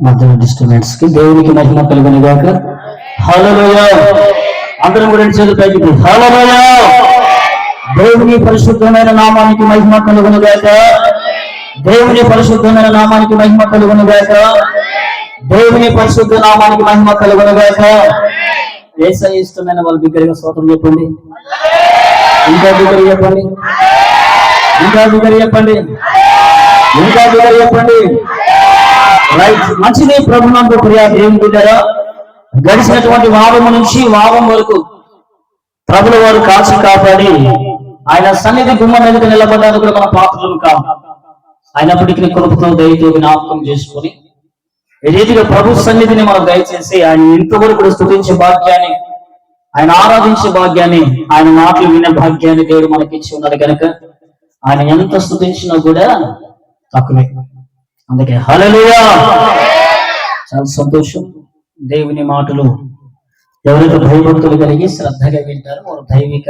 మధ్య డిస్టర్బెన్స్ కి దేవునికి మహిమ కలుగును గాక. హల్లెలూయా. అందరం కూడా చేతులు పైకి హల్లెలూయా. దేవుని పరిశుద్ధమైన నామానికి మహిమ కలుగును గాక. దేవుని పరిశుద్ధమైన నామానికి మహిమ కలుగును గాక. దేవుని పరిశుద్ధ నామానికి మహిమ కలుగును గాక. యేసయ్య ఇష్టమైన వాళ్ళు బిగ్గరగా స్తోత్రం చెప్పండి. ఇంకా బిగ్గరగా చెప్పండి. ఇంకా బిగ్గరగా చెప్పండి. ఇంకా బిగ్గరగా చెప్పండి. రైట్. మంచిది. ప్రభునందు ప్రియ దేవుని బిడ్డలారా, గడిచినటువంటి వారం నుంచి వారం వరకు ప్రభుల వారు కాచి కాపాడి ఆయన సన్నిధి గుమ్మం ఎదుట నిలబడ్డానికి కూడా మన పాత్రలు కావు. అయినప్పటికీ కృపతో దయతో జ్ఞాపకం చేసుకుని ఈ రీతిగా ప్రభు సన్నిధిని మనం దయచేసి ఆయన ఇంతవరకు స్తుతించే భాగ్యాన్ని, ఆయన ఆరాధించే భాగ్యాన్ని, ఆయన మాటలు వినే భాగ్యాన్ని దేవుడు మనకిచ్చి ఉన్నాడు కనుక ఆయన ఎంత స్తుతించినా కూడా తక్కువే. అందుకే హల్లెలూయా. చాలా సంతోషం. దేవుని మాటలు ఎవరైతే భయభక్తులు కలిగి శ్రద్ధగా వింటారో వారు దైవిక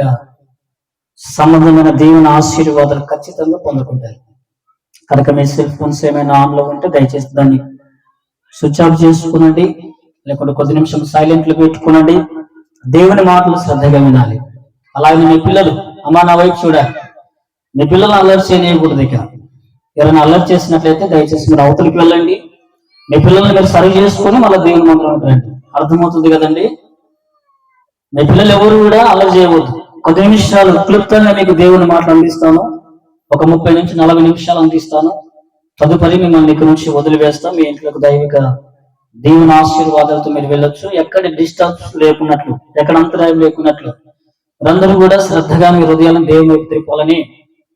సంబంధమైన దేవుని ఆశీర్వాదాలు ఖచ్చితంగా పొందుకుంటారు. కనుక మీ సెల్ ఫోన్స్ ఏమైనా ఆన్లో ఉంటే దయచేసి దాన్ని స్విచ్ ఆఫ్ చేసుకునండి, లేకుంటే కొద్ది నిమిషం సైలెంట్ లో పెట్టుకునండి. దేవుని మాటలు శ్రద్ధగా వినాలి. అలాగే మీ పిల్లలు అమ్మా నా వైపు చూడాలి. మీ పిల్లలు అల్లరి చేయకూడదు. ఇక ఎవరైనా అల్లరి చేసినట్లయితే దయచేసి మీరు అవతలికి వెళ్ళండి. మీ పిల్లల్ని మీరు సరి చేసుకొని మళ్ళీ దేవుని మందిరానికి రండి. అర్థమవుతుంది కదండి. మీ పిల్లలు ఎవరు కూడా అల్లరి చేయవద్దు. కొద్ది నిమిషాలు క్లుప్తంగా మీకు దేవుని మాటలు అందిస్తాను. ఒక 30 నుంచి 40 నిమిషాలు అందిస్తాను. తదుపరి మిమ్మల్ని ఇక్కడ నుంచి వదిలివేస్తాం. మీ ఇంట్లోకి దైవిక దేవుని ఆశీర్వాదాలతో మీరు వెళ్ళొచ్చు. ఎక్కడ డిస్టర్బ్స్ లేకున్నట్లు, ఎక్కడ అంతరాయం లేకున్నట్లు అందరూ కూడా శ్రద్ధగా మీ హృదయాలను దేవుని వైపు తిప్పాలని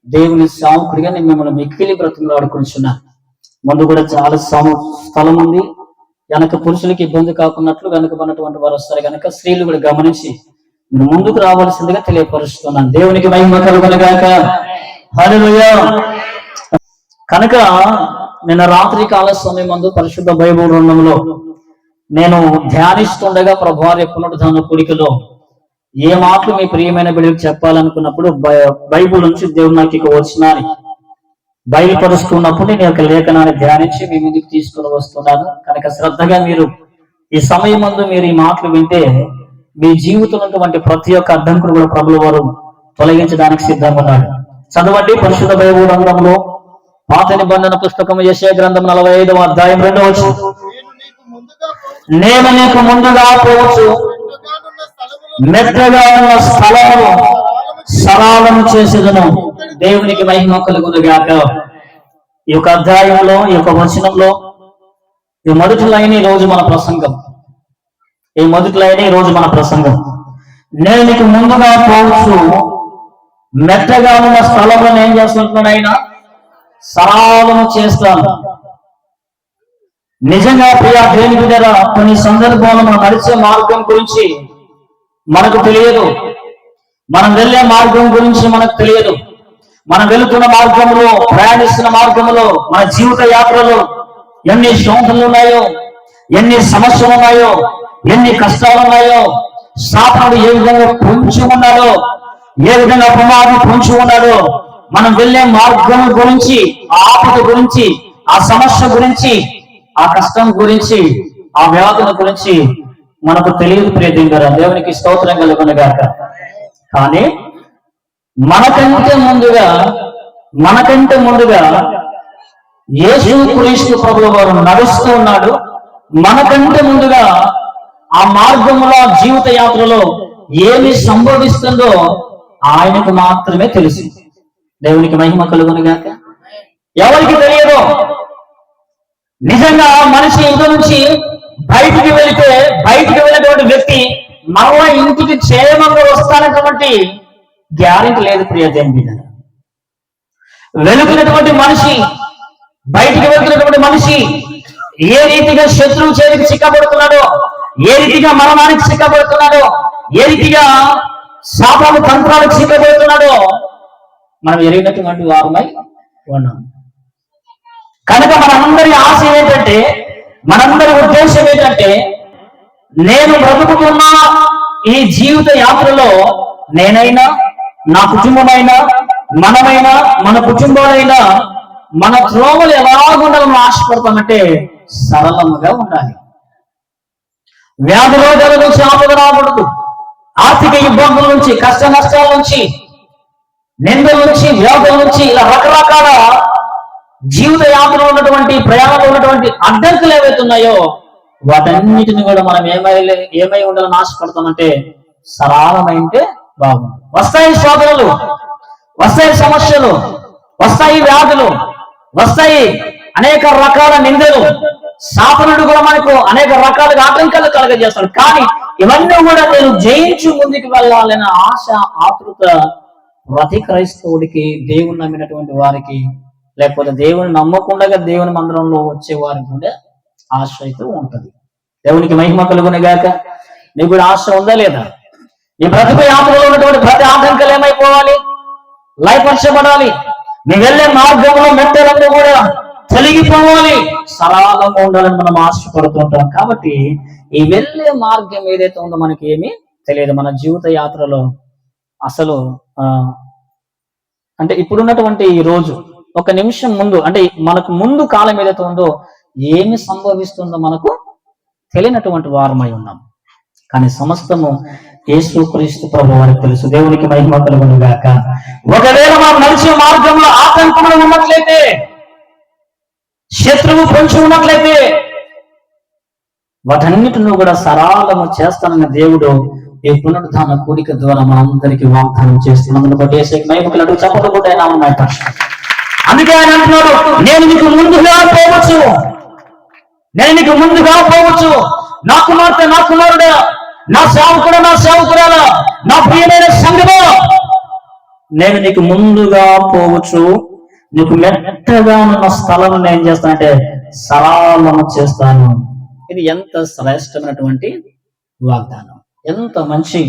దేవుని సాముకుడిగా నేను మిమ్మల్ని మిక్కిలి బ్రతుకులు ఆడుకుంటున్నా. ముందు కూడా చాలా స్థలం ఉంది. వెనక పురుషులకి ఇబ్బంది కాకున్నట్లు వెనుకబడినటువంటి వారు వస్తారు కనుక స్త్రీలు కూడా గమనించి మీరు ముందుకు రావాల్సిందిగా తెలియపరుస్తున్నాను. దేవునికి మహిమ కలుగును గాక. హల్లెలూయా. కనుక నిన్న రాత్రి కాల సమయం ముందు పరిశుద్ధ బైబిల్ గ్రంథంలో నేను ధ్యానిస్తుండగా ప్రభువారి పునరుద్ధాన కూడికలో ఏ మాటలు మీ ప్రియమైన బిడ్డలకు చెప్పాలనుకున్నప్పుడు బైబిల్ నుంచి దేవుడు నాకు ఇక వచ్చినాని బయలుపరుస్తున్నప్పుడు నేను ఒక లేఖనాన్ని ధ్యానించి మీ ముందుకు తీసుకుని వస్తున్నాను. కనుక శ్రద్ధగా మీరు ఈ సమయం ముందు మీరు ఈ మాటలు వింటే మీ జీవితంలో ఉన్నటువంటి ప్రతి ఒక్క అడ్డంకులు కూడా ప్రభుల వారు తొలగించడానికి సిద్ధంగా ఉన్నాడు. చదవండి పరిశుద్ధ బైబిల్ గ్రంథంలో పాత నిబంధన పుస్తకం యెషయా గ్రంథం 45వ అధ్యాయం 2వ వచనం. నేను నీకు ముందుగా పోవచ్చు, మెత్తగా ఉన్న స్థలమును సరళం చేసేదను. దేవునికి మహిమ కలుగును గాక. ఈ యొక్క అధ్యాయంలో, ఈ యొక్క వచనంలో ఈ మొదటి లైన్ ఈ రోజు మన ప్రసంగం. ఈ మొదటి లైన్ ఈ రోజు మన ప్రసంగం. నేను నీకు ముందుగా పోవచ్చు, మెత్తగా ఉన్న స్థలమును ఏం చేస్తుంటున్నాడు ఆయన? సరళం చేస్తాను. నిజంగా ప్రియా దేవుని బిడ్డలారా, కొన్ని సందర్భాల్లో మనం నడిచే మార్గం గురించి మనకు తెలియదు. మనం వెళ్ళే మార్గం గురించి మనకు తెలియదు. మనం వెళుతున్న మార్గంలో, ప్రయాణిస్తున్న మార్గంలో, మన జీవిత యాత్రలో ఎన్ని శోధనలు ఉన్నాయో, ఎన్ని సమస్యలు ఉన్నాయో, ఎన్ని కష్టాలు ఉన్నాయో, సాతానుడు ఏ విధంగా పొంచి ఉన్నాడో, ఏ విధంగా ప్రమాదం పొంచి ఉన్నాడో, మనం వెళ్ళే మార్గం గురించి, ఆ ఆపద గురించి, ఆ సమస్య గురించి, ఆ కష్టం గురించి, ఆ వ్యాధుల గురించి మనకు తెలియదు. ప్రియదేవుడా, దేవునికి స్తోత్రం కలుగును గాక. కానీ మనకంటే ముందుగా యేసు క్రీస్తు ప్రభువు వారు నడుస్తూ ఉన్నాడు. మనకంటే ముందుగా ఆ మార్గంలో, జీవిత యాత్రలో ఏమి సంభవిస్తుందో ఆయనకు మాత్రమే తెలుసు. దేవునికి మహిమ కలుగును గాక. ఎవరికి తెలియదు. నిజంగా మనిషి ఇంటి నుంచి బయటికి వెళ్ళినటువంటి వ్యక్తి మరలా ఇంటికి క్షేమంగా వస్తానటువంటి గ్యారెంటీ లేదు. ప్రియ దేవుని వెళుతున్నటువంటి మనిషి, బయటికి వెళ్తున్నటువంటి మనిషి ఏ రీతిగా శత్రువు చేతికి చిక్కబడుతున్నాడో, ఏ రీతిగా మరణానికి చిక్కబడుతున్నాడో, ఏ రీతిగా శాపాలు తంత్రాలకు చిక్కబడుతున్నాడో మనం ఎరిగినటువంటి వారమై ఉన్నాం. కనుక మనందరి ఆశ ఏంటంటే, మనందరి ఉద్దేశం ఏంటంటే, నేను బ్రతుకుతున్న ఈ జీవిత యాత్రలో నేనైనా, నా కుటుంబమైనా, మనమైనా, మన కుటుంబాలైనా మన త్రోవలు ఎలాగుండాలని ఆశపడతామంటే సరళముగా ఉండాలి. వ్యాధి రోగాల నుంచి ఆపద రాకూడదు. ఆర్థిక ఇబ్బందుల నుంచి, కష్ట నష్టాల నుంచి, నిందల నుంచి, వ్యాధుల నుంచి, ఇలా రకరకాల జీవిత యాత్రలో ఉన్నటువంటి ప్రయాణంలో ఉన్నటువంటి అడ్డంకులు ఏవైతే ఉన్నాయో వాటన్నిటిని కూడా మనం ఏమై ఉండాలని ఆశపడతామంటే సరళమైంటే బాగుంది. వస్తాయి శోధనలు, వస్తాయి సమస్యలు, వస్తాయి వ్యాధులు, వస్తాయి అనేక రకాల నిందలు. సాతనుడు కూడా మనకు అనేక రకాలుగా ఆటంకాలు కలగజేస్తాడు. కానీ ఇవన్నీ కూడా నేను జయించి ముందుకు వెళ్ళాలనే ఆశ, ఆతృత ప్రతి క్రైస్తవుడికి, దేవుని నమ్మినటువంటి వారికి, లేకపోతే దేవుని నమ్మకుండా దేవుని మందిరంలో వచ్చే వారికి కూడా ఆశ అయితే ఉంటది. దేవునికి మహిమ కలుగునే గాక. నీకు కూడా ఆశ ఉందా లేదా? ఈ బ్రతుకు యాత్రలో ఉన్నటువంటి ప్రతి ఆటంకాలు ఏమైపోవాలి? లయపరచబడాలి. నీ వెళ్ళే మార్గంలో మెట్టలన్నీ కూడా తొలగిపోవాలి, సరళంగా ఉండాలని మనం ఆశపడుతుంటాం. కాబట్టి ఈ వెళ్ళే మార్గం ఏదైతే ఉందో మనకి ఏమీ తెలియదు. మన జీవిత యాత్రలో అసలు అంటే ఇప్పుడున్నటువంటి ఈ రోజు ఒక నిమిషం ముందు, అంటే మనకు ముందు కాలం ఏదైతే ఉందో ఏమి సంభవిస్తుందో మనకు తెలియనటువంటి వారమై ఉన్నాం. కానీ సమస్తము యేసుక్రీస్తు ప్రభువు వారికి తెలుసు. దేవునికి మహిమ కలుగును గాక. ఒకవేళ మనం నడిచే మార్గంలో ఆటంకములు ఉన్నట్లయితే, శత్రువు పొంచి ఉన్నట్లయితే వాటన్నిటిని కూడా సరళము చేస్తానన్న దేవుడు ఈ పునరుద్ధాన కూడిక ద్వారా మనందరికీ వాగ్దానం చేస్తున్నందుకు బట్టి యేసుకి మహిమ కలుగును. చెప్పకపోతే అందుకే ఆయన అంటున్నాడు, నేను నీకు ముందుగా పోవచ్చు, నేను నీకు ముందుగా పోవచ్చు. నా కుమార్తె, నా కుమారుడా, నా సేవకుడు, నా సేవకురాలా, నా ప్రియమైన సంఘమా, నేను నీకు ముందుగా పోవచ్చు. నీకు మెట్టగా ఉన్న స్థలం నేను చేస్తానంటే సరళము చేస్తాను. ఇది ఎంత శ్రేష్టమైనటువంటి వాగ్దానం, ఎంత మంచి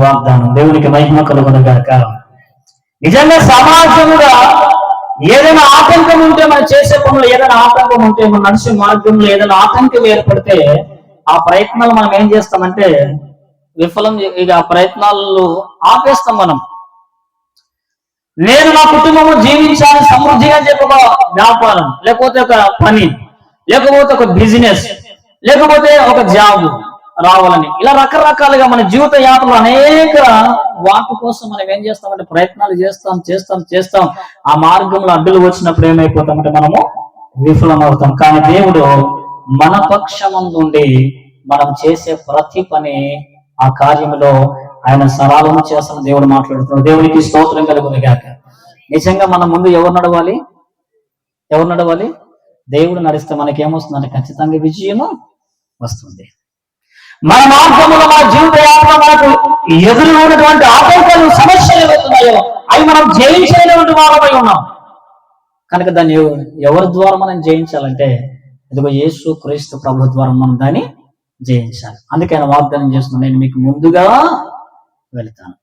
వాగ్దానం. దేవునికి మహిమ కలుగును గాక. నిజంగా సమాజంగా ఏదైనా ఆటంకం ఉంటే, మనం చేసే పనులు ఏదైనా ఆటంకం ఉంటే, మనం నడిచే మార్గంలో ఏదైనా ఆటంకం ఏర్పడితే ఆ ప్రయత్నాలు మనం ఏం చేస్తామంటే విఫలం, ఇక ఆ ప్రయత్నాలు ఆపేస్తాం. మనం నేను నా కుటుంబము జీవించాలని సమృద్ధిగా చెప్పి ఒక వ్యాపారం, లేకపోతే ఒక పని, లేకపోతే ఒక బిజినెస్, లేకపోతే ఒక జాబ్ రావాలని, ఇలా రకరకాలుగా మన జీవిత యాత్రలో అనేక వాటి కోసం మనం ఏం చేస్తామంటే ప్రయత్నాలు చేస్తాం. ఆ మార్గంలో అడ్డులు వచ్చినప్పుడు ఏమైపోతామంటే మనము విఫలం అవుతాం. కానీ దేవుడు మన పక్షమందుండి మనం చేసే ప్రతి పని, ఆ కార్యంలో ఆయన సరళము చేస్తున్న దేవుడు మాట్లాడుతున్నాడు. దేవునికి స్తోత్రం కలుగును గాక. నిజంగా మన ముందు ఎవరు నడవాలి? దేవుడు నడిస్తే మనకేమొస్తుందంటే ఖచ్చితంగా విజయము వస్తుంది. మన మార్గంలో, మన జీవిత యాత్ర మనకు ఎదురు ఉన్నటువంటి ఆటంకాలు, సమస్యలు ఏవైతున్నాయో అవి మనం జయించలేనటువంటి వారమై ఉన్నాం. కనుక దాన్ని ఎవరి ద్వారా మనం జయించాలంటే ఇదిగో యేసు క్రీస్తు ప్రభు ద్వారా మనం దాన్ని జయించాలి. అందుకే ఆయన వాగ్దానం చేస్తున్నాను, నేను మీకు ముందుగా వెళ్తాను.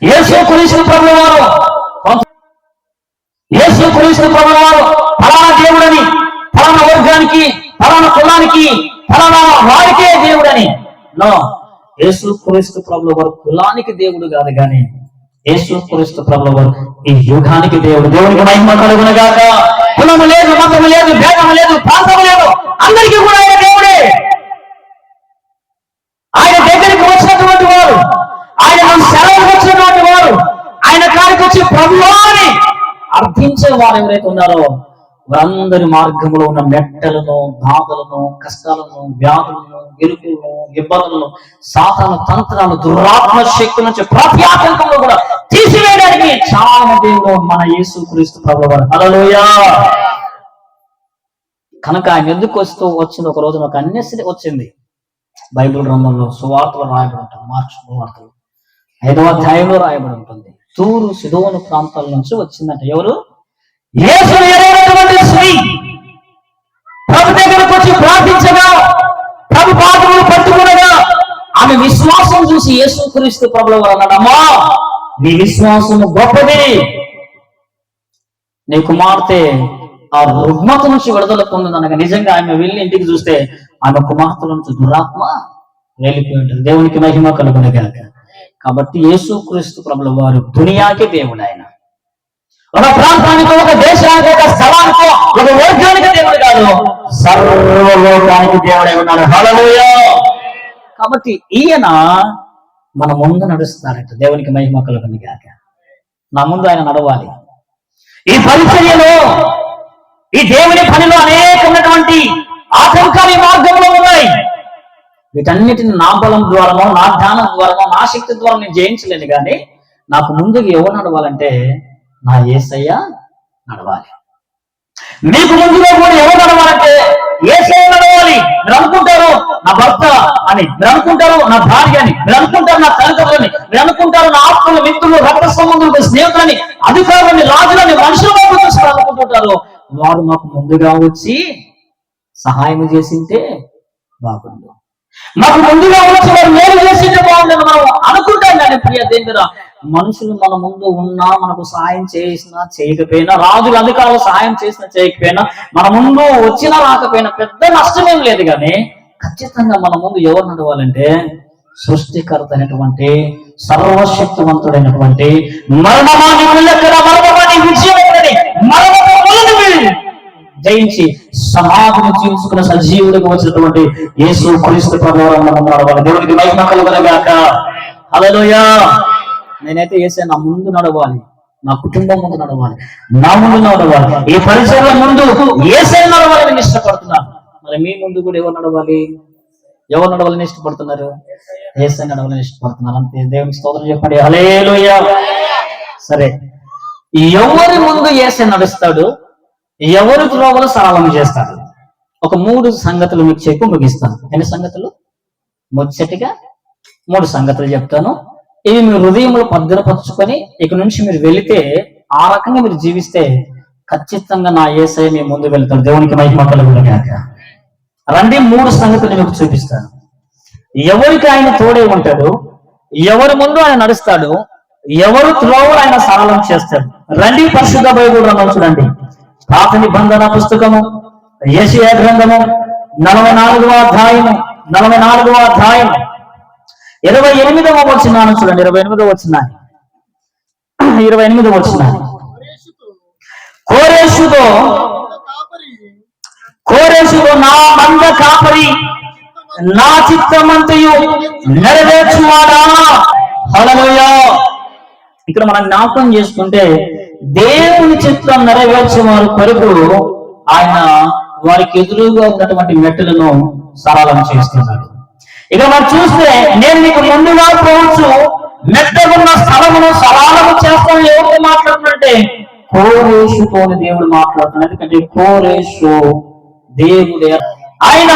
యేసు క్రీస్తు ప్రభు వారు ఫలానా దేవుడని, ఫలానా వర్గానికి, ఫలానా కులానికి, ఫలానా వారికే దేవుడని నో. యేసు క్రీస్తు ప్రభువు వారు కులానికి దేవుడు కాదు, కానీ యేసు క్రీస్తు ప్రభువు వారు ఈ యుగానికి దేవుడు. దేవునికి మహిమ కలుగును గాక. కులము లేదు, మతము లేదు, భేదము లేదు, ప్రాంతము లేదు, అందరికీ కూడా ఆయన దేవుడే. ఆయన దగ్గరికి వచ్చినటువంటి వారు, ఆయన సెలవుకు వచ్చినటువంటి వారు, ఆయన కాడికి వచ్చి ప్రభువా అని అర్థించే వారు ఎవరైతే ఉన్నారో వారందరి మార్గంలో ఉన్న మెట్టలను, బాధలను, కష్టాలను, వ్యాధులను, ఇరుకులను, ఇబ్బందులను, సాతాను తంత్రాలు, దురాత్మ శక్తి నుంచి ప్రతి ఆటంకంలో కూడా తీసివేయడానికి చాలా దేవుడు మన యేసు క్రీస్తు ప్రభువు వారు. హల్లెలూయా. కనుక ఆయన ఎందుకు వచ్చింది? ఒక రోజున ఒక అన్యస్థితి వచ్చింది. బైబిల్ గ్రంథంలో సువార్తలు రాయబడి ఉంటుంది. మార్క్స్ సువార్తలు 5వ అధ్యాయంలో రాయబడి ఉంటుంది. తూరు సిదోను ప్రాంతాల నుంచి వచ్చిందంట. ఎవరు? యేసు ఎరగనటువంటి స్త్రీ ప్రభు దగ్గరకు వచ్చి ప్రార్థించగా, ప్రభు పాదములు పట్టుకునగా, ఆమె విశ్వాసం చూసి యేసుక్రీస్తు ప్రభువు వారు అన్నాడు, అమ్మా నీ విశ్వాసము గొప్పది, నీ కుమార్తె ఆ రుగ్మత నుంచి విడుదల పొందిందనగా నిజంగా ఆమె వెళ్ళి ఇంటికి చూస్తే ఆమె కుమార్తె నుంచి దురాత్మ వెళ్ళిపోయి ఉంటుంది. దేవునికి మహిమ కలుగును గాక. కాబట్టి యేసుక్రీస్తు ప్రభువు వారు దునియాకి దేవుడు. ఆయన ఒక ప్రాంతానికో, ఒక దేశానికో, ఒక స్థలానికో, ఒక వర్గానికి దేవుడు కాదు, సర్వలోకానికి దేవుడే ఉన్నాడు. హల్లెలూయా. కాబట్టి ఈయన మన ముందు నడుస్తారట. దేవునికి మహిమ కలుగును గాక. నా ముందు ఆయన నడవాలి. ఈ పరిచర్యలో, ఈ దేవుని పనిలో అనేకమైనటువంటి ఆటంకాలు ఈ మార్గంలో ఉన్నాయి. వీటన్నిటిని నా బలం ద్వారానో, నా జ్ఞానం ద్వారానో, నా శక్తి ద్వారా నేను జయించలేను. కానీ నాకు ముందుకు ఎవరు నడవాలంటే నా యేసయ్య నడవాలి. మీకు ముందులో కూడా ఎవరు నడవాలంటే యేసయ్య నడవాలి. మీరు అనుకుంటారు నా భర్త అని, మీరు అనుకుంటారు నా భార్య అని, మీరు అనుకుంటారు నా తల్లిదండ్రులని, మీరు అనుకుంటారు నా ఆత్మలు, మిత్రులు, రక్త సంబంధులు, స్నేహితులని, అధికారులని, రాజులని, మనుషులు అనుకుంటుంటారు. వారు మాకు ముందుగా వచ్చి సహాయం చేసింటే బాగుండు, మాకు ముందుగా వచ్చి వారు మేలు చేసింటే బాగుండని మనం అనుకుంటాం. కానీ ప్రియ దేవుడా, మనుషులు మన ముందు ఉన్నా, మనకు సహాయం చేసినా చేయకపోయినా, రాజులు అధికారులు సహాయం చేసినా చేయకపోయినా, మన ముందు వచ్చినా రాకపోయినా పెద్ద నష్టమేం లేదు. కానీ ఖచ్చితంగా మన ముందు ఎవరు నడవాలంటే సృష్టికర్త అయినటువంటి, సర్వశక్తివంతుడైనటువంటి, మరణమాన్ని జయించి సమాధిని జీవించుకున్న సజీవుడికి వచ్చినటువంటి యేసు క్రీస్తు ప్రభువును నడవాలి. దేవునికి మహిమ కలుగును గాక. హల్లెలూయా. నేనైతే యేసే నా ముందు నడవాలి, నా కుటుంబం ముందు నడవాలి, నా ముందు నడవాలి, ఈ పరిసరాల ముందు యేసే నడవాలని నేను ఇష్టపడుతున్నాను. మరి మీ ముందు కూడా ఎవరు నడవాలి? ఎవరు నడవాలని ఇష్టపడుతున్నారు? యేసే నడవాలని ఇష్టపడుతున్నారు. అంతే. దేవునికి స్తోత్రం చెప్పండి. హల్లెలూయా. సరే, ఎవరి ముందు యేసే నడుస్తాడు, ఎవరి త్రోవలు సరళం చేస్తాడు? ఒక 3 సంగతులు మీకు చెప్పి ముగిస్తాను. ఎన్ని సంగతులు? ముచ్చటిగా 3 సంగతులు చెప్తాను. ఇవి మీ హృదయంలో భద్రపరుచుకొని ఇక నుంచి మీరు వెళితే, ఆ రకంగా మీరు జీవిస్తే ఖచ్చితంగా నా యేసయ్య మీ ముందు వెళ్తాడు. దేవునికి మహిమ కలుగును గాక. రండి, 3 సంగతులు మీకు చూపిస్తాను. ఎవరికి ఆయన తోడే ఉంటాడు, ఎవరి ముందు ఆయన నడుస్తాడు, ఎవరు త్రోవలు ఆయన సరళం చేస్తాడు. రండి, పరిశుద్ధ బైబిల్ గ్రంథం చూడండి. పాత నిబంధన పుస్తకము యెషయా గ్రంథము 44వ అధ్యాయము 28వ వచనాన్ని చూడండి. 28వ వచనాన్ని 28వ వచనాన్ని కోరేషుతో నా మంద కాపరి నా చిత్తమంతయు నెరవేర్చువాడా. హల్లెలూయా. ఇక్కడ మనం జ్ఞాపకం చేసుకుంటే దేవుని చిత్తం నెరవేర్చే వారి కొరకు ఆయన వారికి ఎదురుగా ఉన్నటువంటి మెట్టులను సరళం చేస్తున్నాడు. ఇక మనం చూస్తే, నేను నీకు ముందుగా పోవచ్చు, మెట్టగున్న స్థలమును సరళము చేస్తాను. ఎవరితో మాట్లాడుతుంటే కోరేషుతోని దేవుడు మాట్లాడుతున్నాడు. ఎందుకంటే కోరేషు దేవుడే, ఆయన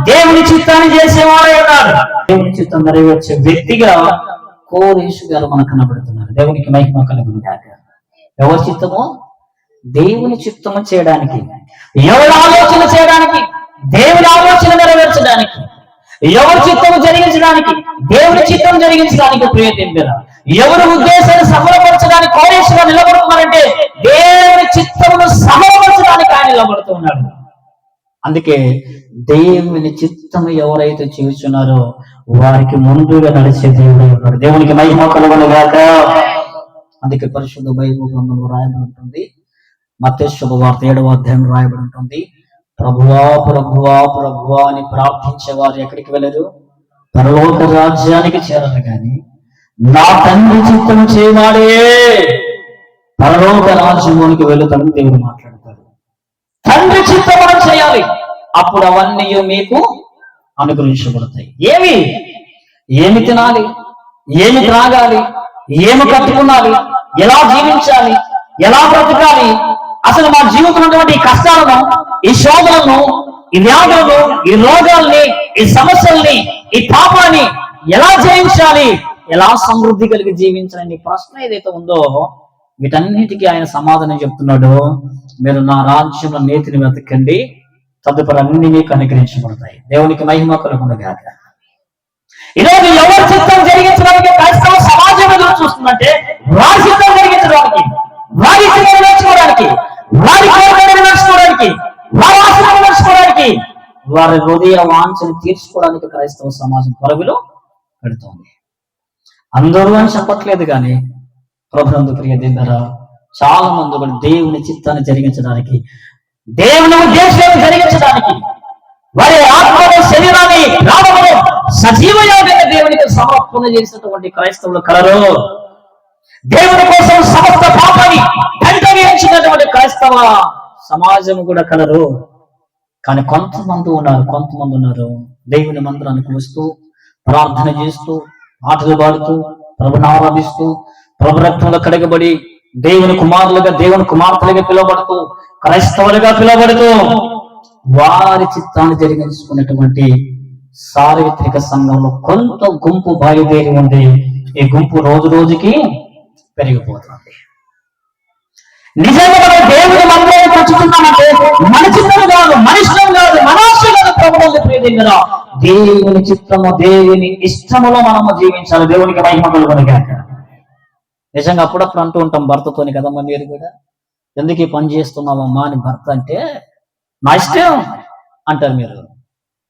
దేవుని చిత్తాన్ని చేసేవాడే ఉన్నాడు. దేవుని చిత్తం నెరవేర్చే వ్యక్తిగా కోరేషు గారు మనకు కనబడుతున్నారు. దేవునికి మహిమ కలుగును గాక. ఎవరి చిత్తము? దేవుని చిత్తము చేయడానికి, ఎవరి ఆలోచన చేయడానికి, దేవుని ఆలోచన నెరవేర్చడానికి, ఎవరి చిత్తము జరిగించడానికి, దేవుని చిత్తం జరిగించడానికి. ప్రియదేవుడా, ఎవరి ఉద్దేశాన్ని సఫలపరచడానికి కోరేషుగా నిలబడుతున్నారంటే దేవుని చిత్తమును సఫలపరచడానికి ఆయన నిలబడుతూ ఉన్నాడు. అందుకే దేవుని చిత్తము ఎవరైతే చేస్తున్నారో వారికి ముందుగా నడిచే దేవుడు ఉన్నాడు. దేవునికి మహిమ కలుగును గాక. అందుకే పరిశుద్ధ బైబిల్ గ్రంథంలో రాయబడి ఉంటుంది. మత్తయి శుభవార్త 7వ అధ్యాయం రాయబడి ఉంటుంది. ప్రభువా ప్రభువా ప్రభువా అని ప్రార్థించే వారు ఎక్కడికి వెళ్ళరు? పరలోక రాజ్యానికి చేరరు. కానీ నా తండ్రి చిత్తం చేయవాడే పరలోక రాజ్యంలోనికి వెళుతాడని దేవుడు మాట్లాడతాడు. తండ్రి చిత్తం మనం చేయాలి, అప్పుడు అవన్నీ మీకు అనుగ్రహించబడతాయి. ఏమి తినాలి, ఏమి త్రాగాలి, ఏమి కట్టుకున్నాలి, ఎలా జీవించాలి, ఎలా బ్రతకాలి, అసలు మా జీవితంలో ఉన్నటువంటి ఈ కష్టాలను, ఈ శోధనలను, ఈ వ్యాధులను, ఈ రోగాల్ని, ఈ సమస్యల్ని, ఈ పాపాన్ని ఎలా జయించాలి, ఎలా సమృద్ధి కలిగి జీవించాలని ప్రశ్న ఏదైతే ఉందో వీటన్నిటికీ ఆయన సమాధానం చెప్తున్నాడు. మీరు నా రాజ్యంలో నీతిని వెతకండి, తదుపరి అన్ని మీకు అనుగ్రహించబడతాయి. దేవునికి మహిమ కలుగును గాక. ఈరోజు ఎవరి చిత్తం జరిగించడానికి క్రైస్తవ సమాజం ఎదురు చూస్తుందంటే వారి చిత్తం జరిగించడానికి, వారి చిత్తం నేర్చుకోవడానికి, వారి కోరికలను నేర్చుకోవడానికి, వారి ఆశలను నేర్చుకోవడానికి, వారి హృదయ వాంఛను తీర్చుకోవడానికి క్రైస్తవ సమాజం పరుగులు పెడుతోంది. అందరూ అని చెప్పట్లేదు, కానీ ప్రభునందు ప్రియ దేవుడా, చాలా మంది కూడా దేవుని చిత్తాన్ని జరిగించడానికి, దేవుని ఉద్దేశాన్ని జరిగించడానికి వారి ఆత్మను శరీరాన్ని రావడం సజీవయాగంగా దేవునికి సమర్పణ చేసినటువంటి క్రైస్తవులు కలరు. దేవుని కోసం సమస్త పాపాన్ని దండగించినటువంటి క్రైస్తవ సమాజం కూడా కలరు. కానీ కొంతమంది ఉన్నారు దేవుని మందిరానికి వస్తూ ప్రార్థన చేస్తూ ఆటలు పాడుతూ ప్రభుని ఆరాధిస్తూ ప్రభు రక్తంలో కడగబడి దేవుని కుమారులుగా దేవుని కుమార్తెలుగా పిలువబడుతూ క్రైస్తవులుగా పిలువబడుతూ వారి చిత్తాన్ని జరిగించుకున్నటువంటి సార్వత్రిక సంఘంలో కొంత గుంపు బయలుదేరి ఉంది. ఈ గుంపు రోజు రోజుకి పెరిగిపోతుంది. నిజంగా మనం దేవుని మందిరాన్ని పంచుతున్నామంటే మన చిత్తం కాదు, మన ఇష్టం కాదు, మన ఆశ కాదు, ప్రభువుని ప్రియదింగరా దేవుని చిత్తము దేవుని ఇష్టములో మనము జీవించాలి. దేవునికి మహిమ కలుగును గాక. నిజంగా అప్పుడప్పుడు అంటూ ఉంటాం భర్తతోని కదమ్మా, మీరు కూడా ఎందుకు ఈ పని చేస్తున్నావమ్మా అని భర్త అంటే నా ఇష్టం అంటారు. మీరు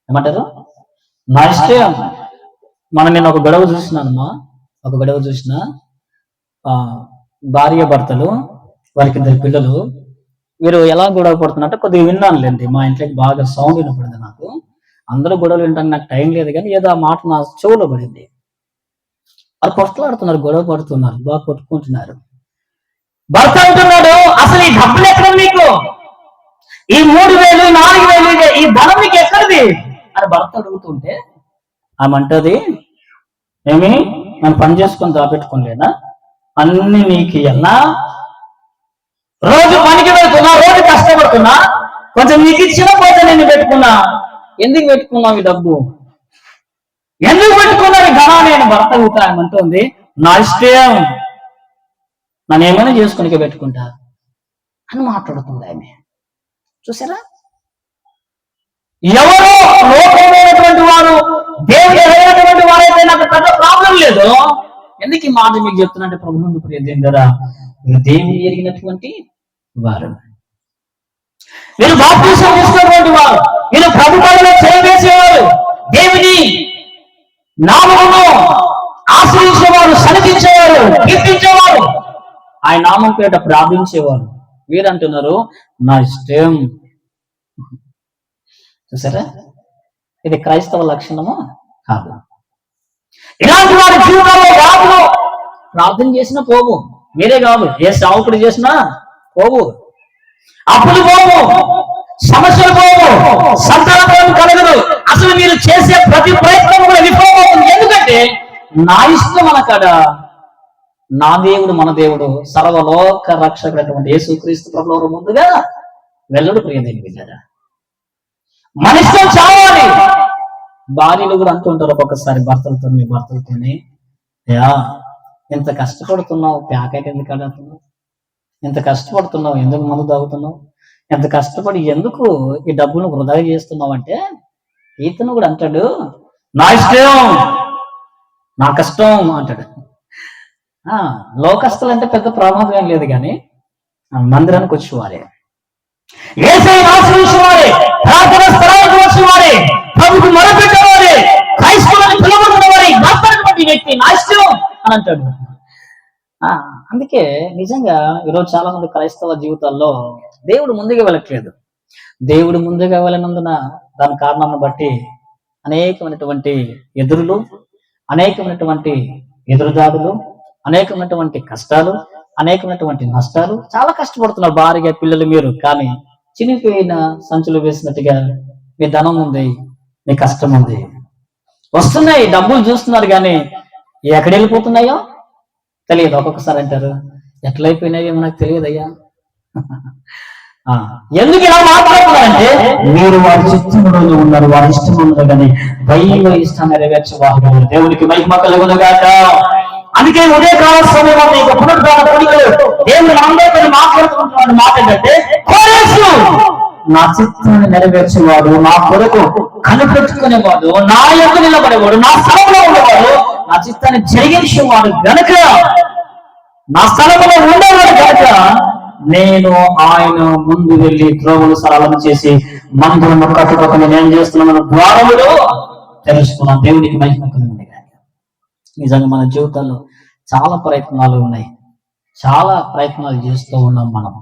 ఏమంటారు? నా ఇష్టం. నేను ఒక గొడవ చూసినానమ్మా, చూసిన భార్య భర్తలు, వారికి 2 పిల్లలు, వీరు ఎలా గొడవ పడుతున్నట్టు కొద్దిగా విన్నానులేండి. మా ఇంట్లోకి బాగా సౌండ్ వినపడింది నాకు. అందరూ గొడవలు వింటాను, నాకు టైం లేదు, కానీ ఏదో ఆ మాట నా చెవులో పడింది. వాళ్ళు కొట్లాడుతున్నారు, గొడవ పడుతున్నారు, బాగా కొట్టుకుంటున్నారు. భర్త అంటున్నాడు, అసలు ఈ డబ్బులు ఎక్కడ మీకు? ఈ 3,000 4,000 ఈ ధనం మీకు ఎక్కడిది అని భర్త అడుగుతుంటే ఆమె అంటది, ఏమి నేను పని చేసుకొని దాపెట్టుకోలేనా, అన్ని నీకు ఇయ్యన్నా, రోజు పనికి పెడుతున్నా, రోజు కష్టపడుతున్నా, కొంచెం నీకు ఇచ్చిన పోతే నేను పెట్టుకున్నా, ఎందుకు పెట్టుకున్నావు ఈ డబ్బు, ఎందుకు పెట్టుకున్నావు ఈ ధనాన్ని నేను భర్త అడుగుతామంటుంది. నా ఇష్టం, నన్ను ఏమైనా చేసుకుని పెట్టుకుంటా అని మాట్లాడుతుంది ఆమె. చూసారా? ఎవరో లోకమైనటువంటి వారు దేవుడు ఎరగినటువంటి వారైతే నాకు పెద్ద ప్రాబ్లం లేదు. ఎందుకు ఈ మాట మీకు చెప్తున్నట్టు ప్రభు ముందు ప్రియదేందరా, దేవుని ఎరిగినటువంటి వారు, మీరు బాప్తిసం తీసుకున్నటువంటి వారు, మీరు ప్రభు పనులు చేయవేసేవారు, దేవుని నామమును ఆశ్రయించేవారు, సన్నిధించేవారు, కీర్తించేవారు, ఆయన నామం పేట ప్రార్థించేవారు. వీరంటున్నారు నా ఇష్టం. చూసారా? ఇది క్రైస్తవ లక్షణము కాదు. ఇలాంటి వారి జీవితంలో వ్యాధులు ప్రార్థన చేసినా పోవు, మీరే కాదు ఏ సావుకుడు చేసినా పోవు, అప్పులు పోవు, సమస్యలు పోవు, సంతానం కలగదు. అసలు మీరు చేసే ప్రతి ప్రయత్నం కూడా విఫలమవుతుంది. ఎందుకంటే నా ఇష్టం అనకాడ నా దేవుడు, మన దేవుడు, సర్వలోక రక్షకుడైనటువంటి యేసుక్రీస్తు ప్రభువు ముందుగా వెళ్ళడు. ప్రియదేవి బిడ్డరా, మన ఇష్టం చావాలి. భార్యలు కూడా అంటుంటారు ఒక్కొక్కసారి భర్తలతో, మీ భర్తలతోనే, యా ఎంత కష్టపడుతున్నావు, ప్యాకెట్ ఎందుకు అడుగుతున్నావు, ఎంత కష్టపడుతున్నావు, ఎందుకు మందు తాగుతున్నావు, ఎంత కష్టపడి ఎందుకు ఈ డబ్బును వృధా చేస్తున్నావు అంటే ఇతను కూడా అంటాడు నా ఇష్టం, నా కష్టం అంటాడు. లోకస్తులు అంటే పెద్ద ప్రమాదం ఏం లేదు, కానీ మందిరానికి వచ్చేవారే, యేసయ్యను ఆశ్రయించేవారే, ప్రార్థన స్థలానికి వచ్చేవారే, ప్రభువుకు మొరపెట్టేవారే, క్రైస్తవులను పిలువబడినవారే మాట్లాడినటువంటి వ్యక్తి నా ఇష్టం అని అంటాడు. అందుకే నిజంగా ఈరోజు చాలా మంది క్రైస్తవ జీవితాల్లో దేవుడు ముందుగా వెళ్ళట్లేదు. దేవుడు ముందుగా వెళ్ళనందున దాని కారణాన్ని బట్టి అనేకమైనటువంటి ఎదురులు, అనేకమైనటువంటి ఎదురుదాడులు, అనేకమైనటువంటి కష్టాలు, అనేకమైనటువంటి నష్టాలు. చాలా కష్టపడుతున్నారు భార్యగా, పిల్లలు మీరు, కానీ చినిపోయిన సంచులు వేసినట్టుగా మీ ధనం ఉంది, మీ కష్టం ఉంది, వస్తున్నాయి, డబ్బులు చూస్తున్నారు, కానీ ఎక్కడ వెళ్ళిపోతున్నాయో తెలియదు. ఒక్కొక్కసారి అంటారు ఎట్లయిపోయినాయో మనకు తెలియదయ్యా. ఎందుకు ఇలా మాట్లాడుతున్నారంటే మీరు వారి చిత్తంలో ఉన్నారు, వారి ఇష్టం ఉన్నారు, కానీ దైవ ఇష్టం నెరవేర్చేవారు. దేవునికి మహిమ కలుగును గాక. అందుకే ఉదయకాల సమయంలో మీకు పునరుద్ధాన కోరికలు దేవుని అందరితో మాట్లాడుతున్నటువంటి మాట ఏంటంటే, నా చిత్తాన్ని నెరవేర్చేవాడు, నా కొరకు కనిపెట్టుకునేవాడు, నా యొక్క నిలబడేవాడు, నా స్థలంలో ఉండేవాడు, నా చిత్తాన్ని జరిగించేవాడు గనుక, నా స్థలంలో ఉండేవాడు కనుక నేను ఆయన ముందు వెళ్ళి త్రోవలు సరళం చేసి మందిరము కట్టుకొని నేనేం చేస్తున్నాను ద్వారములో తెలుసుకున్నాను. దేవునికి మహిమ కలుగును గాక. నిజంగా మన జీవితాల్లో చాలా ప్రయత్నాలు ఉన్నాయి, చాలా ప్రయత్నాలు చేస్తూ ఉన్నాం మనం.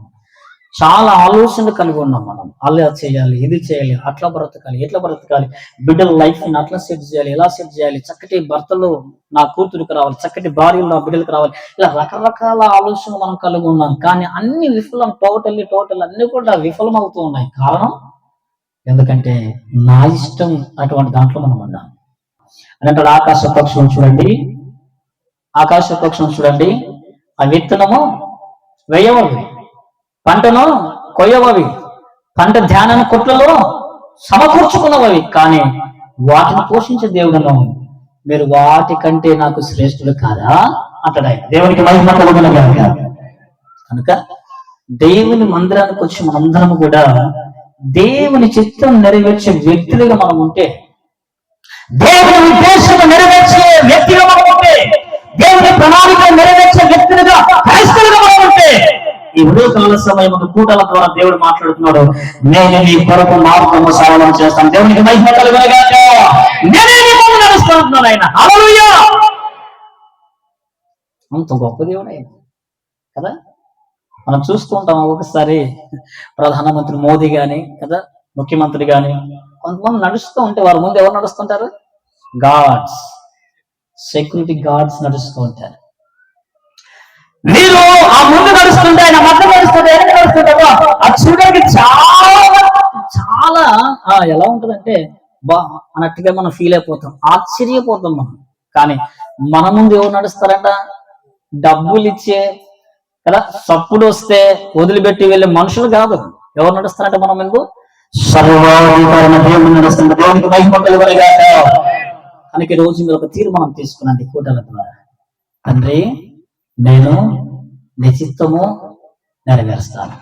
చాలా ఆలోచనలు కలిగి ఉన్నాం మనం. అలా చేయాలి, ఇది చేయాలి, అట్లా బ్రతకాలి, ఇట్లా బ్రతకాలి, బిడ్డల లైఫ్ని అట్లా సెట్ చేయాలి, ఎలా సెట్ చేయాలి, చక్కటి భర్తలు నా కూతురికి రావాలి, చక్కటి భార్యలు నా బిడ్డలకు రావాలి, ఇలా రకరకాల ఆలోచనలు మనం కలిగి ఉన్నాం. కానీ అన్ని విఫలం, టోటల్ అన్ని కూడా విఫలం అవుతూ ఉన్నాయి. కారణం ఎందుకంటే నా ఇష్టం అటువంటి దాంట్లో మనం ఉన్నాం. అంటే ఆకాశ పక్షులను చూడండి, ఆకాశ పక్షులను చూడండి, ఆ విత్తనము వేయవవి, పంటను కొయ్యవవి, పంట ధ్యానాన్ని కొట్లలో సమకూర్చుకున్నవి, కానీ వాటిని పోషించే దేవుడును మీరు వాటికంటే నాకు శ్రేష్ఠుడు కాదా అంటాడు ఆయన. దేవునికి మహిమ కలుగును గాక. కనుక దేవుని మందిరానికి వచ్చి మనందరం కూడా దేవుని చిత్తం నెరవేర్చే వ్యక్తులుగా మనం ఉంటే, దేవుని ఉద్దేశం నెరవేర్చే వ్యక్తిగా మనం ఉంటే, దేవుని ప్రణాళిక నెరవేర్చే వ్యక్తులుగా క్రైస్తవులుగా మనం ఉంటే, ఈ ఉదయకాల సమయం కూటల ద్వారా దేవుడు మాట్లాడుతున్నాడు. నేను నీ కొరకు మార్గము సరళం చేస్తాను. దేవునికి మహిమ కలుగును గాక. నేనే నీ ముందు నడుస్తున్నాను ఆయన. హల్లెలూయా. అంత గొప్ప దేవుడు ఆయన కదా. మనం చూస్తూ ఉంటాం ఒకసారి ప్రధానమంత్రి మోదీ గాని కదా, ముఖ్యమంత్రి గాని కొంతమంది నడుస్తూ ఉంటే వారి ముందు ఎవరు నడుస్తుంటారు? గాడ్స్, సెక్యూరిటీ గార్డ్స్ నడుస్తూ ఉంటారు. మీరు ఆ ముందు నడుస్తుంటే ఆయన మధ్య నడుస్తుంటే వెనక నడుస్తుంటావా అది చూడడానికి చాలా ఎలా ఉంటుందంటే బా అన్నట్టుగా మనం ఫీల్ అయిపోతాం, ఆశ్చర్యపోతాం మనం. కానీ మన ముందు ఎవరు నడుస్తారంట? డబ్బులు ఇచ్చే కదా, సప్పుడు వస్తే వదిలిపెట్టి వెళ్ళే మనుషులు కాదు. ఎవరు నడుస్తారంటే మనం ముందు సర్వాధికారణ దేవుడు నడుస్తుంది. దేవునికి మహిమ కలుగును గాక. కనుక ఈ రోజు మీరు ఒక తీర్మానం తీసుకున్నాండి కూటల ద్వారా. తండ్రి, నేను నీ చిత్తము నెరవేరుస్తాను,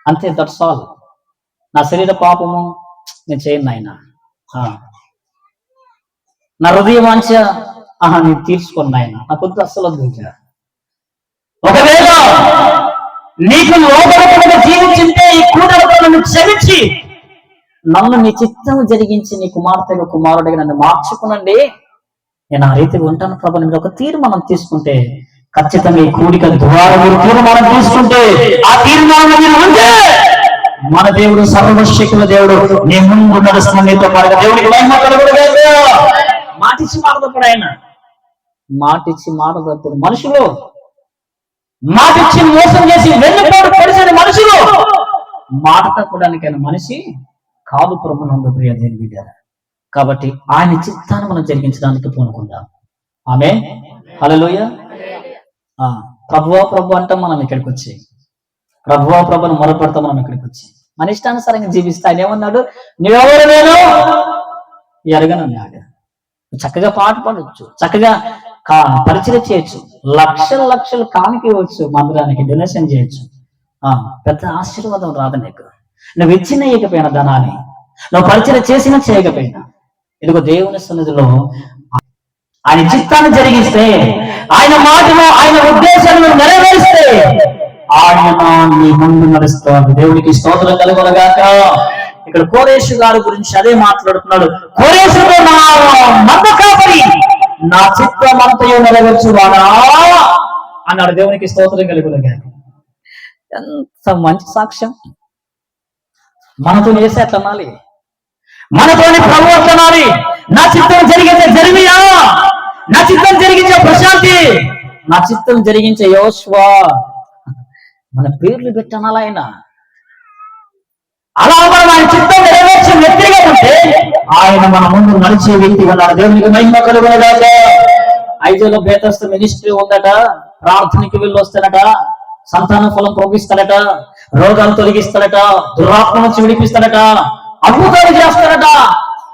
అంతే, దట్స్ ఆల్. నా శరీర పాపము నేను చేయను నాయన, నా హృదయ వాంఛ నేను తీర్చుకోను నాయన, నా కొద్ది అస్సలు వద్దు. ఒకవేళ నీకు లోపల జీవించింటే ఈ కూటలతో నన్ను క్షమించి నన్ను నీ చిత్తము జరిగించి నీ కుమార్తెగా కుమారుడిగా నన్ను మార్చుకునండి, నేను ఆ రీతిగా ఉంటాను ప్రభు. మీరు ఒక తీర్మానం తీసుకుంటే ఖచ్చితంగా ఈ కూడిక ద్వారా మీరు తీర్మానం తీసుకుంటే, ఆ తీర్మానం మీరు ఉంటే మన దేవుడు సర్వశక్తుల దేవుడు నీ ముందు నడుస్తున్న నీతో పాటుగా దేవుడికి మహిమ కలుగును గాక. మాటిచ్చి మాట తప్పుడు ఆయన, మాటిచ్చి మాట తప్పుడు మనుషులు, మాటిచ్చి మోసం చేసి వెన్నుపోటు పొడిచిన మనుషులు, మాట తప్పడానికైనా మనిషి కాదు ప్రభు నందు ప్రియ దేవుని బిడ్డ. కాబట్టి ఆయన చిత్తాన్ని మనం జరిగించడానికి పూనుకుందాం. ఆమేన్, హల్లెలూయా. ప్రభువా ప్రభు అంటాం మనం ఇక్కడికి వచ్చి, ప్రభువా ప్రభుని మొరపెడతాం మనం ఇక్కడికి వచ్చి. మన ఇష్టానుసారంగా జీవిస్తే ఆయన ఏమన్నాడు? నువ్వెవరు నేను ఎరగనన్నాడు. చక్కగా పాట పాడవచ్చు, చక్కగా పరిచయం చేయొచ్చు, లక్షలు కానుక ఇవ్వచ్చు, మందిరానికి డొనేషన్ చేయొచ్చు. పెద్ద ఆశీర్వాదం రాదు నీకు. నువ్వు ఇచ్చిన ఇవ్వకపోయినా ధనాన్ని, నువ్వు పరిచయం చేసినా చేయకపోయినా, ఇదిగో దేవుని సన్నిధిలో ఆయన చిత్తాన్ని జరిగిస్తే, ఆయన మాటను ఆయన ఉద్దేశాలను నెరవేరిస్తే ఆయన నీ ముందు నడుస్తాడు. దేవునికి స్తోత్రం కలుగును గాక. ఇక్కడ కోరేషు గారి గురించి అదే మాట్లాడుతున్నాడు. కోరేషుతో నా మధ్య కాపరి నా చిత్తం అంతయు నెరవేర్చువాడా అన్నాడు. దేవునికి స్తోత్రం కలుగును గాక. ఎంత మంచి సాక్ష్యం. మనతో చేసే అట్లా అనాలి, మనతోని ప్రభు అట్లా అనాలి. నా చిత్తం జరిగించే జర్మియా, నా చిత్తం జరిగించే ప్రశాంతి, నా చిత్తం జరిగించే యోశ్వా, మన పేర్లు పెట్టనాలి ఆయన. అలా మనం ఆయన చిత్తం నెరవేర్చే వ్యక్తిగా ఉంటే ఆయన మన ముందు నడిచే వ్యక్తి ఉన్నాడు. దేవునికి మహిమ కలుగును గాక. ఐజోలో బేతస్త మినిస్ట్రీ ఉందట, ప్రార్థనకి వెళ్ళి వస్తాడట, సంతాన ఫలం ప్రోగిస్తాడట, రోగాలు తొలగిస్తాడట, దురాత్మ నుంచి విడిపిస్తాడట, అద్భుతాలు చేస్తాడట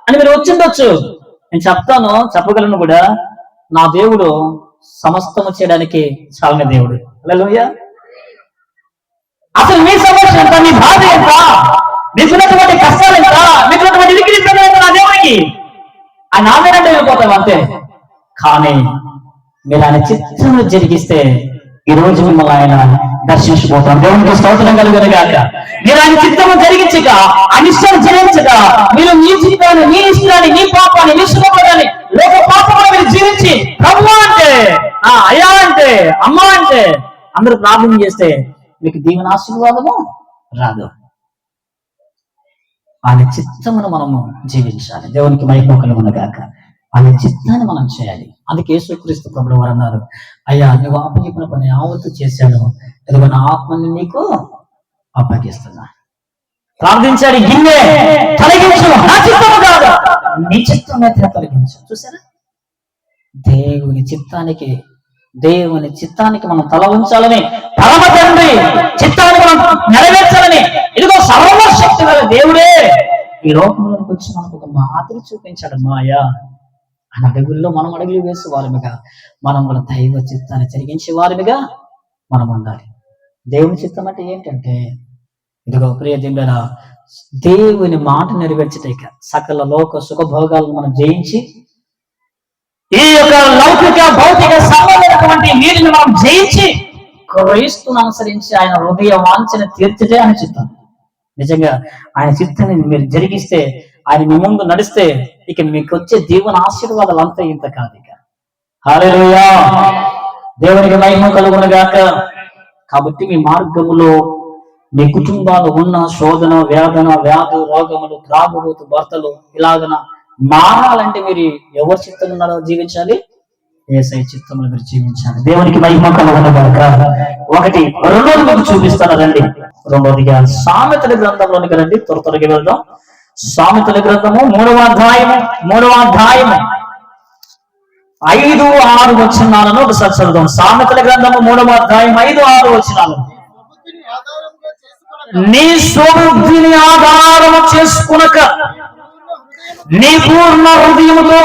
అని మీరు వచ్చిండొచ్చు. నేను చెప్తాను, చెప్పగలను కూడా, నా దేవుడు సమస్తము చేయడానికి చాలని దేవుడు. హల్లెలూయా. అసలు మీ సమస్య ఎంత, మీ బాధ ఎంత, మీకున్నటువంటి కష్టాలు ఎంత, మీకున్నటువంటి ఇరికిరిస్తాను ఎంత నా దేవుడికి, ఆయన ఆమెనంటే వెళ్ళిపోతాం అంతే. కానీ మీరు ఆయన చిత్రంలో జరిగిస్తే ఈ రోజు మిమ్మల్ని ఆయన దర్శించిపోతాం. దేవునికి స్తోత్రం కలుగును గాక. మీరు ఆయన చిత్తము జరిగించక, అనిష్టం జరించక, మీరు మీ చిత్తాన్ని, మీ ఇష్టాన్ని, మీ పాపాన్ని, మీ శుభపడాన్ని, లోక పాపంలో మీరు జీవించి ప్రభు అంటే, అయ్యా అంటే, అమ్మ అంటే, అందరూ ప్రార్థన చేస్తే మీకు దీవెన ఆశీర్వాదము రాదు. ఆయన చిత్తమును మనము జీవించాలి. దేవునికి మహిమ కలుగునుగాక. ఆయన చిత్తాన్ని మనం చేయాలి. అందుకే యేసుక్రీస్తు ప్రభువు వారు అన్నారు, అయ్యా నువ్వు అప్పగించిన పని యావత్తు చేశాను, ఇదిగో నా ఆత్మని నీకు అప్పగిస్తున్నా. ప్రార్థించాడు, గిన్నె తొలగించు, నా చిత్తము కాదు నీ చిత్తం అయితే తొలగించు. చూసారా, దేవుని చిత్తానికి మనం తల ఉంచాలని, పరమ తండ్రి చిత్తాన్ని మనం నెరవేర్చాలని, ఇదిగో సర్వశక్తి గల దేవుడే ఈ లోకంలోకి వచ్చి మనకు ఒక మాదిరి చూపించాడు. మాయా అని అడుగుల్లో మనం అడుగులు వేసే వారిగా, మనం కూడా దైవ చిత్తాన్ని జరిగించే వారిగా మనం ఉండాలి. దేవుని చిత్తం అంటే ఏంటంటే, ఇదిగో ప్రియ దేవుడా, దేవుని మాట నెరవేర్చటేక సకల లోక సుఖభోగాలను మనం జయించి, ఈ యొక్క లౌకిక భౌతిక సంబంధమైనటువంటి వీటిని మనం జయించి క్రీస్తును అనుసరించి ఆయన హృదయ వాంఛన తీర్చటే ఆయన చిత్తం. నిజంగా ఆయన చిత్తాన్ని మీరు జరిగిస్తే, ఆయన మీ ముందు నడిస్తే, ఇక మీకు వచ్చే దీవెన ఆశీర్వాదాలు అంతా ఇంత కాదు. ఇక హల్లెలూయా, దేవునికి మహిమ కలుగునుగాక. కాబట్టి మీ మార్గములో మీ కుటుంబాలు ఉన్న శోధన, వేదన, వ్యాధి, రోగములు, త్రాగుబోతు భర్తలు ఇలాగన మారాలంటే మీరు ఎవరి చిత్తంలో జీవించాలి? యేసయ్య చిత్తంలో మీరు జీవించాలి. దేవునికి మహిమ కలుగునుగాక. ఒకటి రెండోది మీకు చూపిస్తాను రండి. రెండోదిగా సామెతల గ్రంథంలోనికి రండి, త్వరగా వెళ్దాం. సామెతల గ్రంథము 3వ అధ్యాయము 5-6 వచనాలను ఒకసారి చదువుదాం. సామెతల గ్రంథము 3వ అధ్యాయం 5-6 వచనాలు. నీ స్వబుద్ధిని ఆధారము చేసుకునక నీ పూర్ణ హృదయముతో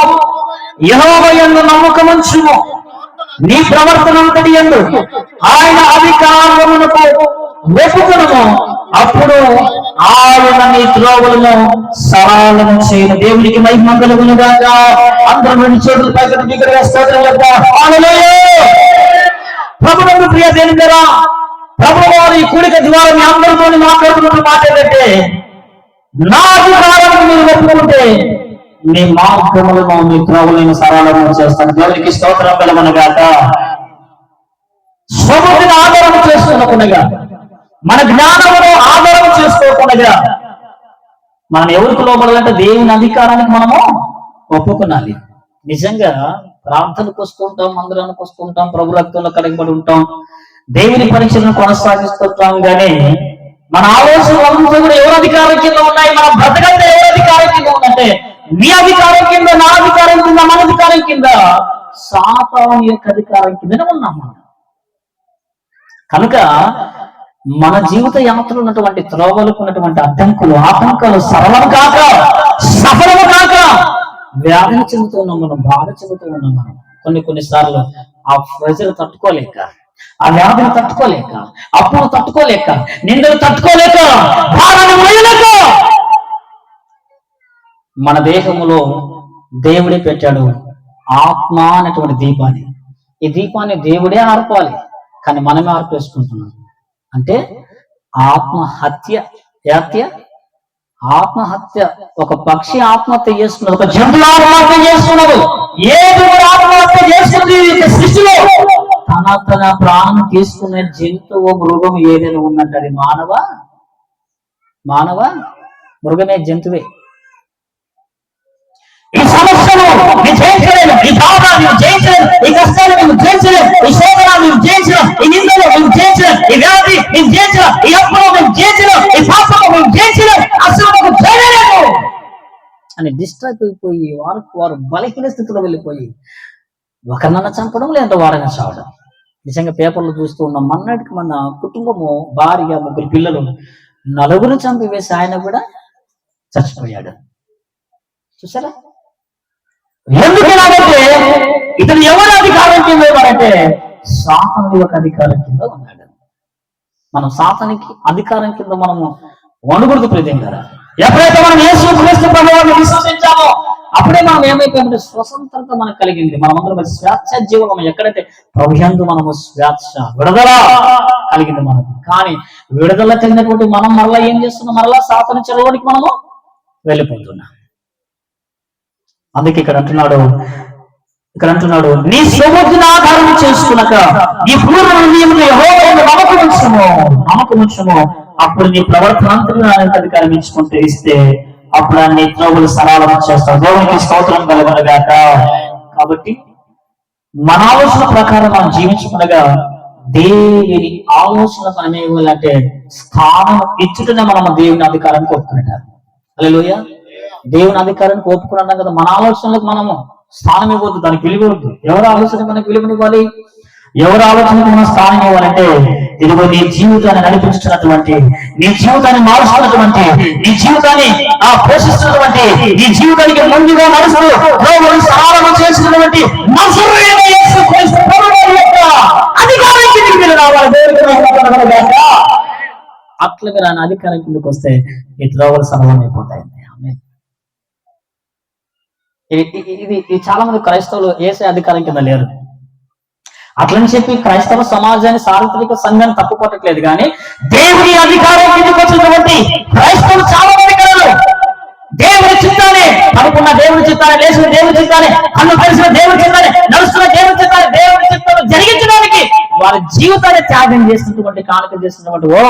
యెహోవా యందు నమ్మకముంచుము. నీ ప్రవర్తనంతటి యందు ఆయన అధికారమునకు వెతుకుము. అప్పుడు ఆయన నీ త్రోవలను సరళము చేయను. దేవునికి మహిమ కలుగునుగాక. అందరం రెండు చేతులు పైకి బిగ్గరగా స్తోత్రం చెప్తాం. హల్లెలూయా. ప్రభువునందు ప్రియ దేవులారా, ప్రభువు వారి కూడిక ద్వారా మీ అందరితో మాట్లాడుతున్న మాట ఏంటంటే, నా అధికారాన్ని మీరు ఒప్పుకుంటే మీ మార్గములను మీ త్రోవలను సరళము చేస్తాను. దేవునికి స్తోత్రం కలుగునుగాక. స్వబుద్ధిని ఆధారం చేసుకునకుండా, మన జ్ఞానమును ఆధారం చేసుకోకుండా మనం ఎవరికి లోపడాలంటే దేవుని అధికారానికి మనము ఒప్పుకున్నాలి. నిజంగా ప్రార్థనకు వస్తుంటాం, మందిరానికి వస్తుంటాం, ప్రభు రక్తంలో కడగబడి ఉంటాం, దేవుని పరీక్షలను కొనసాగిస్తుంటాం. కానీ మన ఆలోచనలంతా కూడా ఎవరి అధికారం కింద ఉన్నాయి? మన బ్రతకంతా ఎవరి అధికారం కింద ఉందంటే, మీ అధికారం కింద, నా అధికారం కింద, మన అధికారం కింద, సాతాను యొక్క అధికారం కిందనే ఉన్నాం మనం. కనుక మన జీవిత యాత్రలో ఉన్నటువంటి త్రోవలకు ఉన్నటువంటి ఆటంకాలు సరళము కాక, సఫలము కాక వ్యాధిని చెందుతూ ఉన్నాం మనం, బాధ చెందుతూ ఉన్నాం మనం. కొన్నిసార్లు ఆ ప్రజలు తట్టుకోలేక, ఆ వ్యాధిని తట్టుకోలేక, అప్పులు తట్టుకోలేక, నిందలు తట్టుకోలేక, భారాన్ని మోయలేక మన దేహములో దేవుడే పెట్టాడు ఆత్మ అనేటువంటి దీపాన్ని. ఈ దీపాన్ని దేవుడే ఆర్పాలి, కానీ మనమే ఆర్పేసుకుంటున్నాం. అంటే ఆత్మహత్య. ఒక పక్షి ఆత్మహత్య చేసుకున్నది, ఒక జంతువు ఆత్మహత్య చేసుకున్నది, ఏది ఆత్మహత్య చేసుకుంది సృష్టిలో. తన ప్రాణం తీసుకునే జంతువు, మృగం ఏదైనా ఉందంటే అది మానవ మృగమే, జంతువే. ఈ సమస్యను నేను జయించలేను, ఈ భావాన్ని నేను జయించలేను, ఈ కష్టాన్ని నేను జయించలేను, ఈ శోధనాన్ని నేను జయించలేను, ఈ నిందలు నేను జయించలేను, ఈ వ్యాధి నేను జయించలేను, ఈ అప్పులు నేను జయించలేను, ఈ పాపము నేను జయించలేను, అసలు నాకు చేయలేను అని డిస్ట్రాక్ట్ అయిపోయి వారు బలహీన స్థితిలో వెళ్ళిపోయి ఒకరినన్నా చంపడం, లేదంటే వారైనా చావడం. నిజంగా పేపర్లు చూస్తూ ఉన్నాం, మన్నాటికి మన కుటుంబము, భార్య, 3 పిల్లలు, 4 చంపివేసి ఆయన కూడా చచ్చిపోయాడు. చూసారా? ఎందుకు ఇలాగంటే, ఇతను ఎవరి అధికారం కింద ఉన్నాడంటే సాతాను యొక్క అధికారం కింద ఉన్నాడు. మనం సాతానికి అధికారం కింద మనము వణుగుడుతూ ప్రదేం కదా. ఎప్పుడైతే మనం యేసుక్రీస్తు ప్రభువుని విశ్వసించామో అప్పుడే మనం ఏమైపోయిందంటే స్వతంత్రత మనకు కలిగింది. మనమందరం స్వేచ్ఛ జీవనం. ఎక్కడైతే ప్రభుయందు మనము స్వేచ్ఛ, విడుదల కలిగింది మనకు. కానీ విడుదల కలిగినటువంటి మనం మరలా ఏం చేస్తున్నాం? మరలా సాతాను చెరలోనికి మనము వెళ్ళిపోతున్నాం. అందుకే ఇక్కడ అంటున్నాడు, ఇక్కడ అంటున్నాడు, నీ స్వబుద్ధిని ఆధారం చేసుకున్నాక నీ పూర్ణ హృదయములో యెహోవాయందు నమ్మకముంచుము. అప్పుడు నీ ప్రవర్తన అంతటి అధికారం ఇచ్చుకుంటూ ఇస్తే అప్పుడు నీ త్రోవలు సరళం చేస్తావు. దేవునికి స్తోత్రం కలుగునుగాక. కాబట్టి మన ఆలోచన ప్రకారం మనం జీవించుకునగా దేవుని ఆలోచన మనం ఏమిటంటే స్థానం ఇచ్చుటనే మనం దేవుని అధికారానికి ఒప్పుకునేటారు. హల్లెలూయా. దేవుని అధికారానికి ఒప్పుకున్నాం కదా, మన ఆలోచనలకు మనము స్థానం ఇవ్వద్దు, దానికి విలువద్దు. ఎవరి ఆలోచన మనకు విలువనివ్వాలి? ఎవరి ఆలోచనకు మనం స్థానం ఇవ్వాలంటే ఇదిగో నీ జీవితాన్ని నడిపించుతున్నటువంటి, నీ జీవితాన్ని మారుస్తున్నటువంటి, నీ జీవితాన్ని పోషిస్తున్నటువంటి, నీ జీవితానికి ముందుగా నడుస్తూ సమాధానం చేస్తున్నటువంటి అధికారం కిందకి మీరు రావాలి. అట్లా మీరు ఆయన అధికారం కిందకి వస్తే ఈ త్రోవలు సమాధానం అయిపోతాయండి. ఇది చాలా మంది క్రైస్తవులు ఏసే అధికారం కింద లేరు. అట్లని చెప్పి క్రైస్తవ సమాజాన్ని, సార్వత్రిక సంఘాన్ని తప్పుకోవట్లేదు, కానీ దేవుని అధికారం కిందకి వచ్చినటువంటి క్రైస్తవులు చాలా మంది కలరు. దేవుని చిత్తాన్ని పడుకున్న దేవుని చిత్తాన్ని, లేచిన దేవుని చిత్తాన్ని, కన్ను తెలిసిన దేవుని చిత్తాన్ని, నడుస్తున్న దేవుని చిత్తాన్ని, దేవుని చిత్తాన్ని జరిగించడానికి వారి జీవితాన్ని త్యాగం చేస్తున్నటువంటి, కానుక చేస్తున్నటువంటి ఓ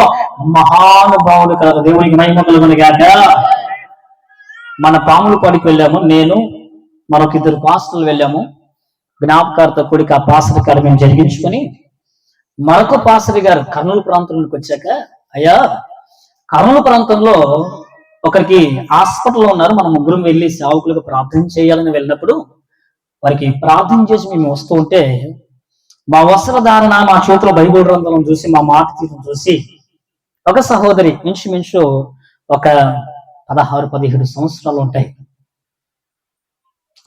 మహానుభావులు కలరు. దేవునికి మహిమ కలుగునుగాక. మన పాముల పడికి వెళ్ళాము, నేను మరొక 2 పాస్టర్లు వెళ్ళాము. జ్ఞాపకాలతో కూడిక ఆ పాస్టర్ గారు మేము జరిగించుకొని మరొక పాస్టర్ గారు కర్నూలు ప్రాంతంలోకి వచ్చాక, అయ్యా కర్నూలు ప్రాంతంలో ఒకరికి హాస్పిటల్లో ఉన్నారు, మనం ముగ్గురం వెళ్ళి సేవకులకు ప్రార్థన చేయాలని వెళ్ళినప్పుడు వారికి ప్రార్థన చేసి మేము వస్తూ ఉంటే మా వస్త్రధారణ, మా చేతిలో బైబిల్ గ్రంథం చూసి, మా మాట తీరు చూసి ఒక సహోదరి ఇంచుమించు ఒక 16-17 సంవత్సరాలు ఉంటాయి,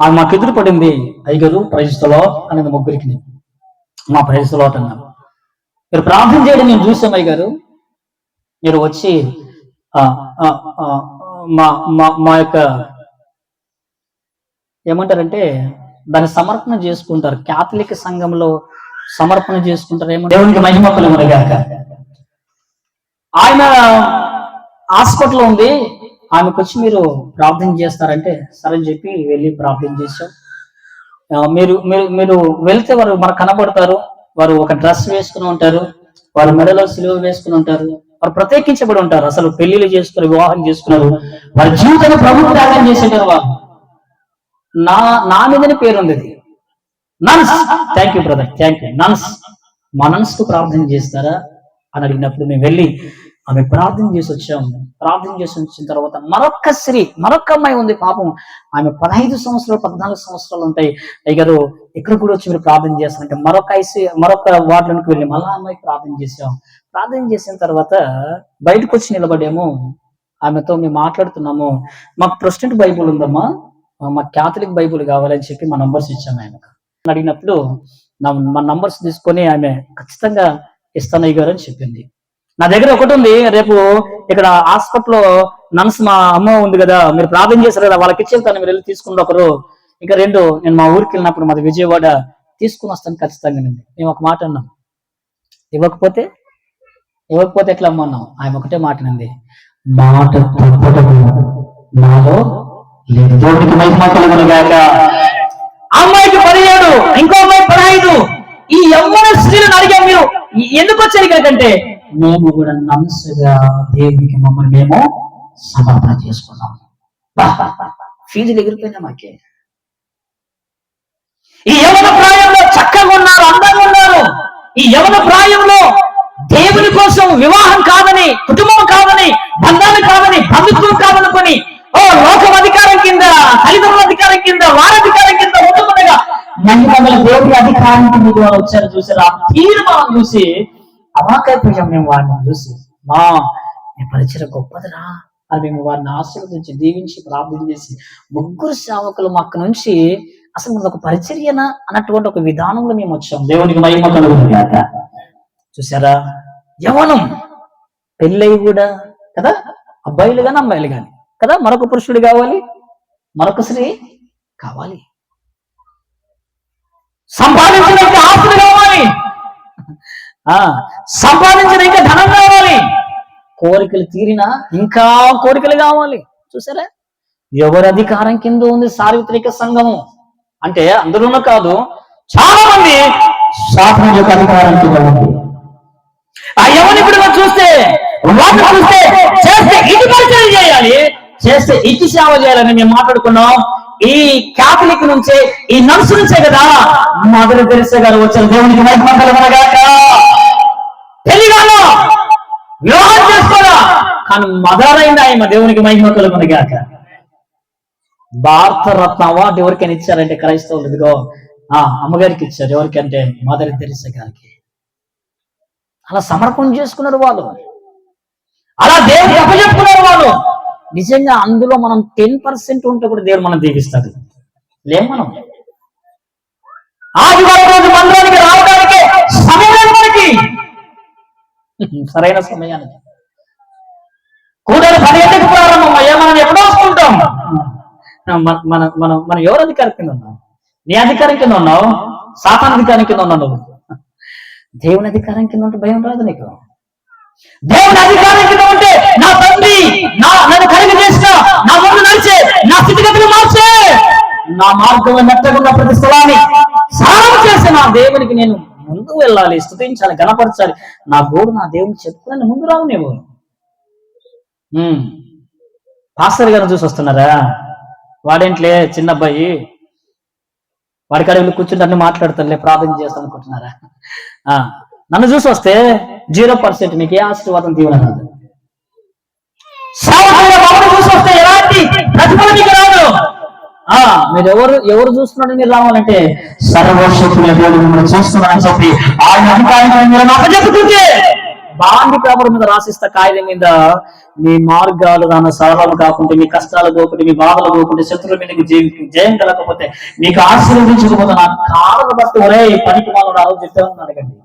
ఆమె మాకు ఎదురు పడింది. అయ్యగారు ప్రైజ్లో అనేది ముగ్గురికి మా ప్రైజ్లో అన్నాను. మీరు ప్రార్థన చేయడం నేను చూసాం అయ్యగారు, మీరు వచ్చి మా యొక్క ఏమంటారంటే దాన్ని సమర్పణ చేసుకుంటారు, క్యాథలిక్ సంఘంలో సమర్పణ చేసుకుంటారు. ఏమో దేవునికి మహిమ కలుగునుగాక. ఆయన హాస్పిటల్ ఉంది, ఆమెకు వచ్చి మీరు ప్రార్థన చేస్తారంటే సరే అని చెప్పి వెళ్ళి ప్రార్థన చేశాం. మీరు మీరు మీరు వెళ్తే వారు మనకు కనబడతారు. వారు ఒక డ్రెస్ వేసుకుని ఉంటారు, వారు మెడలో సిలువ వేసుకుని ఉంటారు, వారు ప్రత్యేకించబడి ఉంటారు. అసలు పెళ్లిళ్ళు చేసుకుని వివాహం చేసుకున్నారు, వారి జీవితాన్ని ప్రభు త్యాగం చేసేటారు. వారు నా మీదనే పేరుంది అది, nuns. Thank you brother, thank you. Nuns, మా నన్స్కు ప్రార్థన చేస్తారా అని అడిగినప్పుడు మేము వెళ్ళి ఆమె ప్రార్థన చేసి వచ్చాము. ప్రార్థన చేసి వచ్చిన తర్వాత మరొక అమ్మాయి ఉంది, పాపం ఆమె 15 సంవత్సరాలు 14 సంవత్సరాలు ఉంటాయి. అయ్యారు ఇక్కడ కూడా వచ్చి మీరు ప్రార్థన చేస్తారంటే మరొక వార్డులోకి వెళ్ళి మళ్ళా అమ్మాయికి ప్రార్థన చేసాం. ప్రార్థన చేసిన తర్వాత బయటకు వచ్చి నిలబడేమో, ఆమెతో మేము మాట్లాడుతున్నాము. మాకు ప్రెసిడెంట్ బైబుల్ ఉందమ్మా, మాకు క్యాథలిక్ బైబుల్ కావాలని చెప్పి మా నంబర్స్ ఇచ్చాము. ఆమెకు అడిగినప్పుడు మా నంబర్స్ తీసుకొని ఆమె ఖచ్చితంగా ఇస్తాను అయ్యారు అని చెప్పింది. నా దగ్గర ఒకటి ఉంది, రేపు ఇక్కడ హాస్పిటల్లో నన్స్ మా అమ్మ ఉంది కదా, మీరు ప్రార్థన చేశారు కదా, వాళ్ళకి ఇచ్చేస్తాను, మీరు వెళ్ళి తీసుకుని ఒకరు. ఇంకా 2 నేను మా ఊరికి వెళ్ళినప్పుడు మాది విజయవాడ, తీసుకుని వస్తాను ఖచ్చితంగా. మేము ఒక మాట అన్నాం, ఇవ్వకపోతే ఎట్లా అమ్మన్నాం. ఆయన ఒకటే మాట నింది, మాట నాలో లేదు. దేవుడికి మహిమ కలుగునుగాక. అమ్మాయికి 17, ఇంకో అమ్మాయి 15. ఈ యవ్వన స్త్రీలను అడిగాం, మీరు ఎందుకు వచ్చారు ఇక్కడికంటే మేము కూడా నన్సుగా దేవునికి మమ్మల్ని మేము సమర్పణ చేసుకున్నాం. ఫీజులు ఎగిరిపోయినా మాకే. ఈ యవ్వన ప్రాయంలో చక్కగా ఉన్నారు, అందంగా ఉన్నారు. ఈ యవ్వన ప్రాయంలో దేవుని కోసం వివాహం కాదని, కుటుంబం కాదని, బంధాలు కాదని, బంధుత్వం కాదనుకొని లోకం అధికారం కింద, తల్లిదండ్రుల అధికారం కింద, వారి అధికారం కింద ఉంటుండగా మహిళల దేవుడి అధికారం కింద వారు వచ్చారు. చూసారు ఆ తీర్మానం చూసి అవాకైపోయాం మేము. వారిని చూసి మా పరిచయం గొప్పదిరా అని మేము వారిని ఆశీర్వదించి దీవించి ప్రార్థన చేసి 3 సేవకులు మాకు నుంచి అసలు మనకు ఒక పరిచర్యనా అన్నటువంటి ఒక విధానంలో మేము వచ్చాం. దేవునికి మహిమ కలుగునుగాక. చూసారా, యవ్వనం, పెళ్ళై కూడా కదా, అబ్బాయిలు కానీ అమ్మాయిలు కానీ కదా, మరొక పురుషుడు కావాలి, మరొక స్త్రీ కావాలి, సంపాదించిన ఆస్తులు కావాలి, సంపాదించిన ఇంకా ధనం కావాలి, కోరికలు తీరినా ఇంకా కోరికలు కావాలి. చూసారా, ఎవరి అధికారం కింద ఉంది సార్వత్రిక సంఘము? అంటే అందరూనూ కాదు, చాలా మంది సాతాను యొక్క అధికారానికి ఉంది. ఆ యవనికుడు చూస్తే వాటిని చూస్తే చేస్తే ఇటు పరిచయం చేయాలి, చేస్తే ఇటు సేవ చేయాలని మేము మాట్లాడుకున్నాం. ఈ క్యాథలిక్ నుంచే, ఈ నర్సు నుంచే కదా మదర్ తెరిసా గారు వచ్చారు. దేవునికి మహిమ కలుగునుగాక. తెలియగాను వివాహం చేసుకోరా, కానీ మదర్ అయింది ఆయన. దేవునికి మహిమ కలుగునుగాక. భారత రత్న అవార్డు ఎవరికైనా ఇచ్చారంటే క్రైస్తవులు, ఇదిగో అమ్మగారికి ఇచ్చారు. ఎవరికంటే మదర్ తెరిసా గారికి. అలా సమర్పణ చేసుకున్నారు వాళ్ళు, అలా దేవుడికి అప్పచెప్పుకున్నారు వాళ్ళు. నిజంగా అందులో మనం 10% ఉంటే కూడా దేవుడు మనం దీవిస్తాడు. లేం మనం ఆదివారం రోజు మందిరానికి రావడానికి సమయానికి, సరైన సమయానికి కూడలి 10 గంటలకు ప్రారంభం అయ్యా. మనం ఎప్పుడో వస్తుంటాం. మనం ఎవరు అధికారం కింద ఉన్నాం? నీ అధికారం కింద ఉన్నావు, సాతాను అధికారం కింద ఉన్నావు. నువ్వు దేవుని అధికారం కింద ఉంటే భయం రాదు నీకు. దేవుని అధికారం కింద ఉంటే నా తండ్రి నన్ను కలిగి చేసిన, నా ముందు నడిచే, నా స్థితిగతులు మార్చే, నా మార్గం మెట్టకున్న ప్రతి స్థలాన్ని సారం చేసి నా దేవునికి నేను ముందుకు వెళ్ళాలి, స్తుతించాలి, గణపరచాలి. నా గోడు నా దేవునికి చెప్పుకుని ముందు రావు నువ్వు. పాస్టర్ గారిని చూసి వస్తున్నారా? వాడేంట్లే చిన్న అబ్బాయి, వాడి కడవిలు కూర్చుంటే అన్ని మాట్లాడతారులే, ప్రార్థన చేస్తాను అనుకుంటున్నారా? నన్ను చూసి వస్తే 0% మీకు ఏ ఆశీర్వాదం దీవెన రాదు. చూసి వస్తే ఎలాంటి ప్రతిఫలం మీకు రాదు. మీరు ఎవరు చూస్తున్నాడు మీరు రావాలంటే సర్వశక్తుల దేవుడు మిమ్మల్ని చూస్తున్నారని చెప్పి ఆయన అధికారం అప్పచెప్పుతుంటే బాండి పేపర్ మీద రాసిస్తా, కాగితం మీద మీ మార్గాలు దాని సరళం కాకుంటే, మీ కష్టాలు పోకుంటే, మీ బాధలు పోకుంటే, శత్రువుల మీద జయం కలగకపోతే, మీకు ఆశీర్వదించకపోతే నా కాళ్ళను బట్టి ఒరే పనికి వాళ్ళు రావు చెప్పామని అడగండి.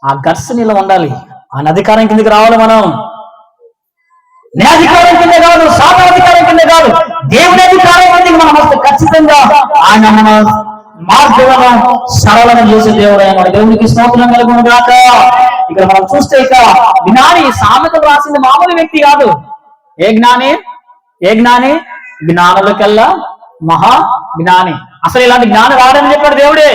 ఆ గట్స్ నీలో ఉండాలి. ఆయన అధికారం కిందకి రావాలి. మనం నీ అధికారం కింద కాదు, సాతాను అధికారం కింద కాదు, దేవుని అధికారం కిందకి మనం వస్తే ఖచ్చితంగా ఆయన మన మార్గాలను సరళం చేసే దేవుడు. మన దేవునికి స్తోత్రం కలుగునుగాక. ఇక్కడ మనం చూస్తే ఇక జ్ఞాని సామెతలు రాసింది మామూలు వ్యక్తి కాదు. ఏ జ్ఞాని జ్ఞానులకల్లా మహా జ్ఞాని. అసలు ఇలాంటి జ్ఞానం రాడని చెప్పాడు దేవుడే.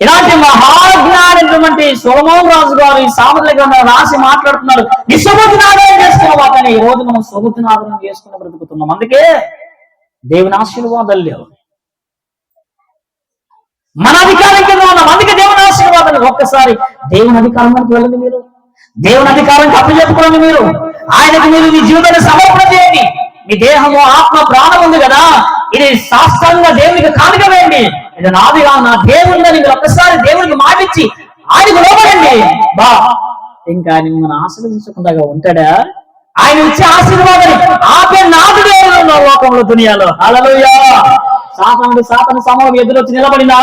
ఇలాంటి మహాజ్ఞానటువంటి సొలొమోను రాజు గారు ఈ సామెతలు రాసి మాట్లాడుతున్నారు. నీ సొగుతుని ఆదాయం చేసుకున్నావా? కానీ ఈ రోజు మనం సొగుతుని ఆదాయం చేసుకుని బ్రతుకుతున్నాం. అందుకే దేవుని ఆశీర్వాదాలు లేవు. మన అధికారం కింద ఉన్నాం, అందుకే దేవుని ఆశీర్వాదాలు. ఒక్కసారి దేవుని అధికారానికి వెళ్ళండి. మీరు దేవుని అధికారానికి అప్పచెప్పుకోండి. మీరు ఆయనకి మీరు మీ జీవితాన్ని సమర్పణ చేయండి. మీ దేహము ఆత్మ ప్రాణం ఉంది కదా, ఇది శాస్త్రంగా దేవునికి కానుక వేయండి. ఇది నాదిగా నా దేవుడిని మీరు ఒక్కసారి దేవునికి మాటిచ్చి ఆయనకు లోపడండి. ఇంకా ఆయన మిమ్మల్ని ఆశీర్వదించకుండా ఉంటాడా? ఆయన ఇచ్చే ఆశీర్వాదాన్ని ఆపే నాదు దేవుడు ఉన్న లోకంలో దునియాలో. హల్లెలూయా. సాతాను సమూహం ఎదురొచ్చి నిలబడినా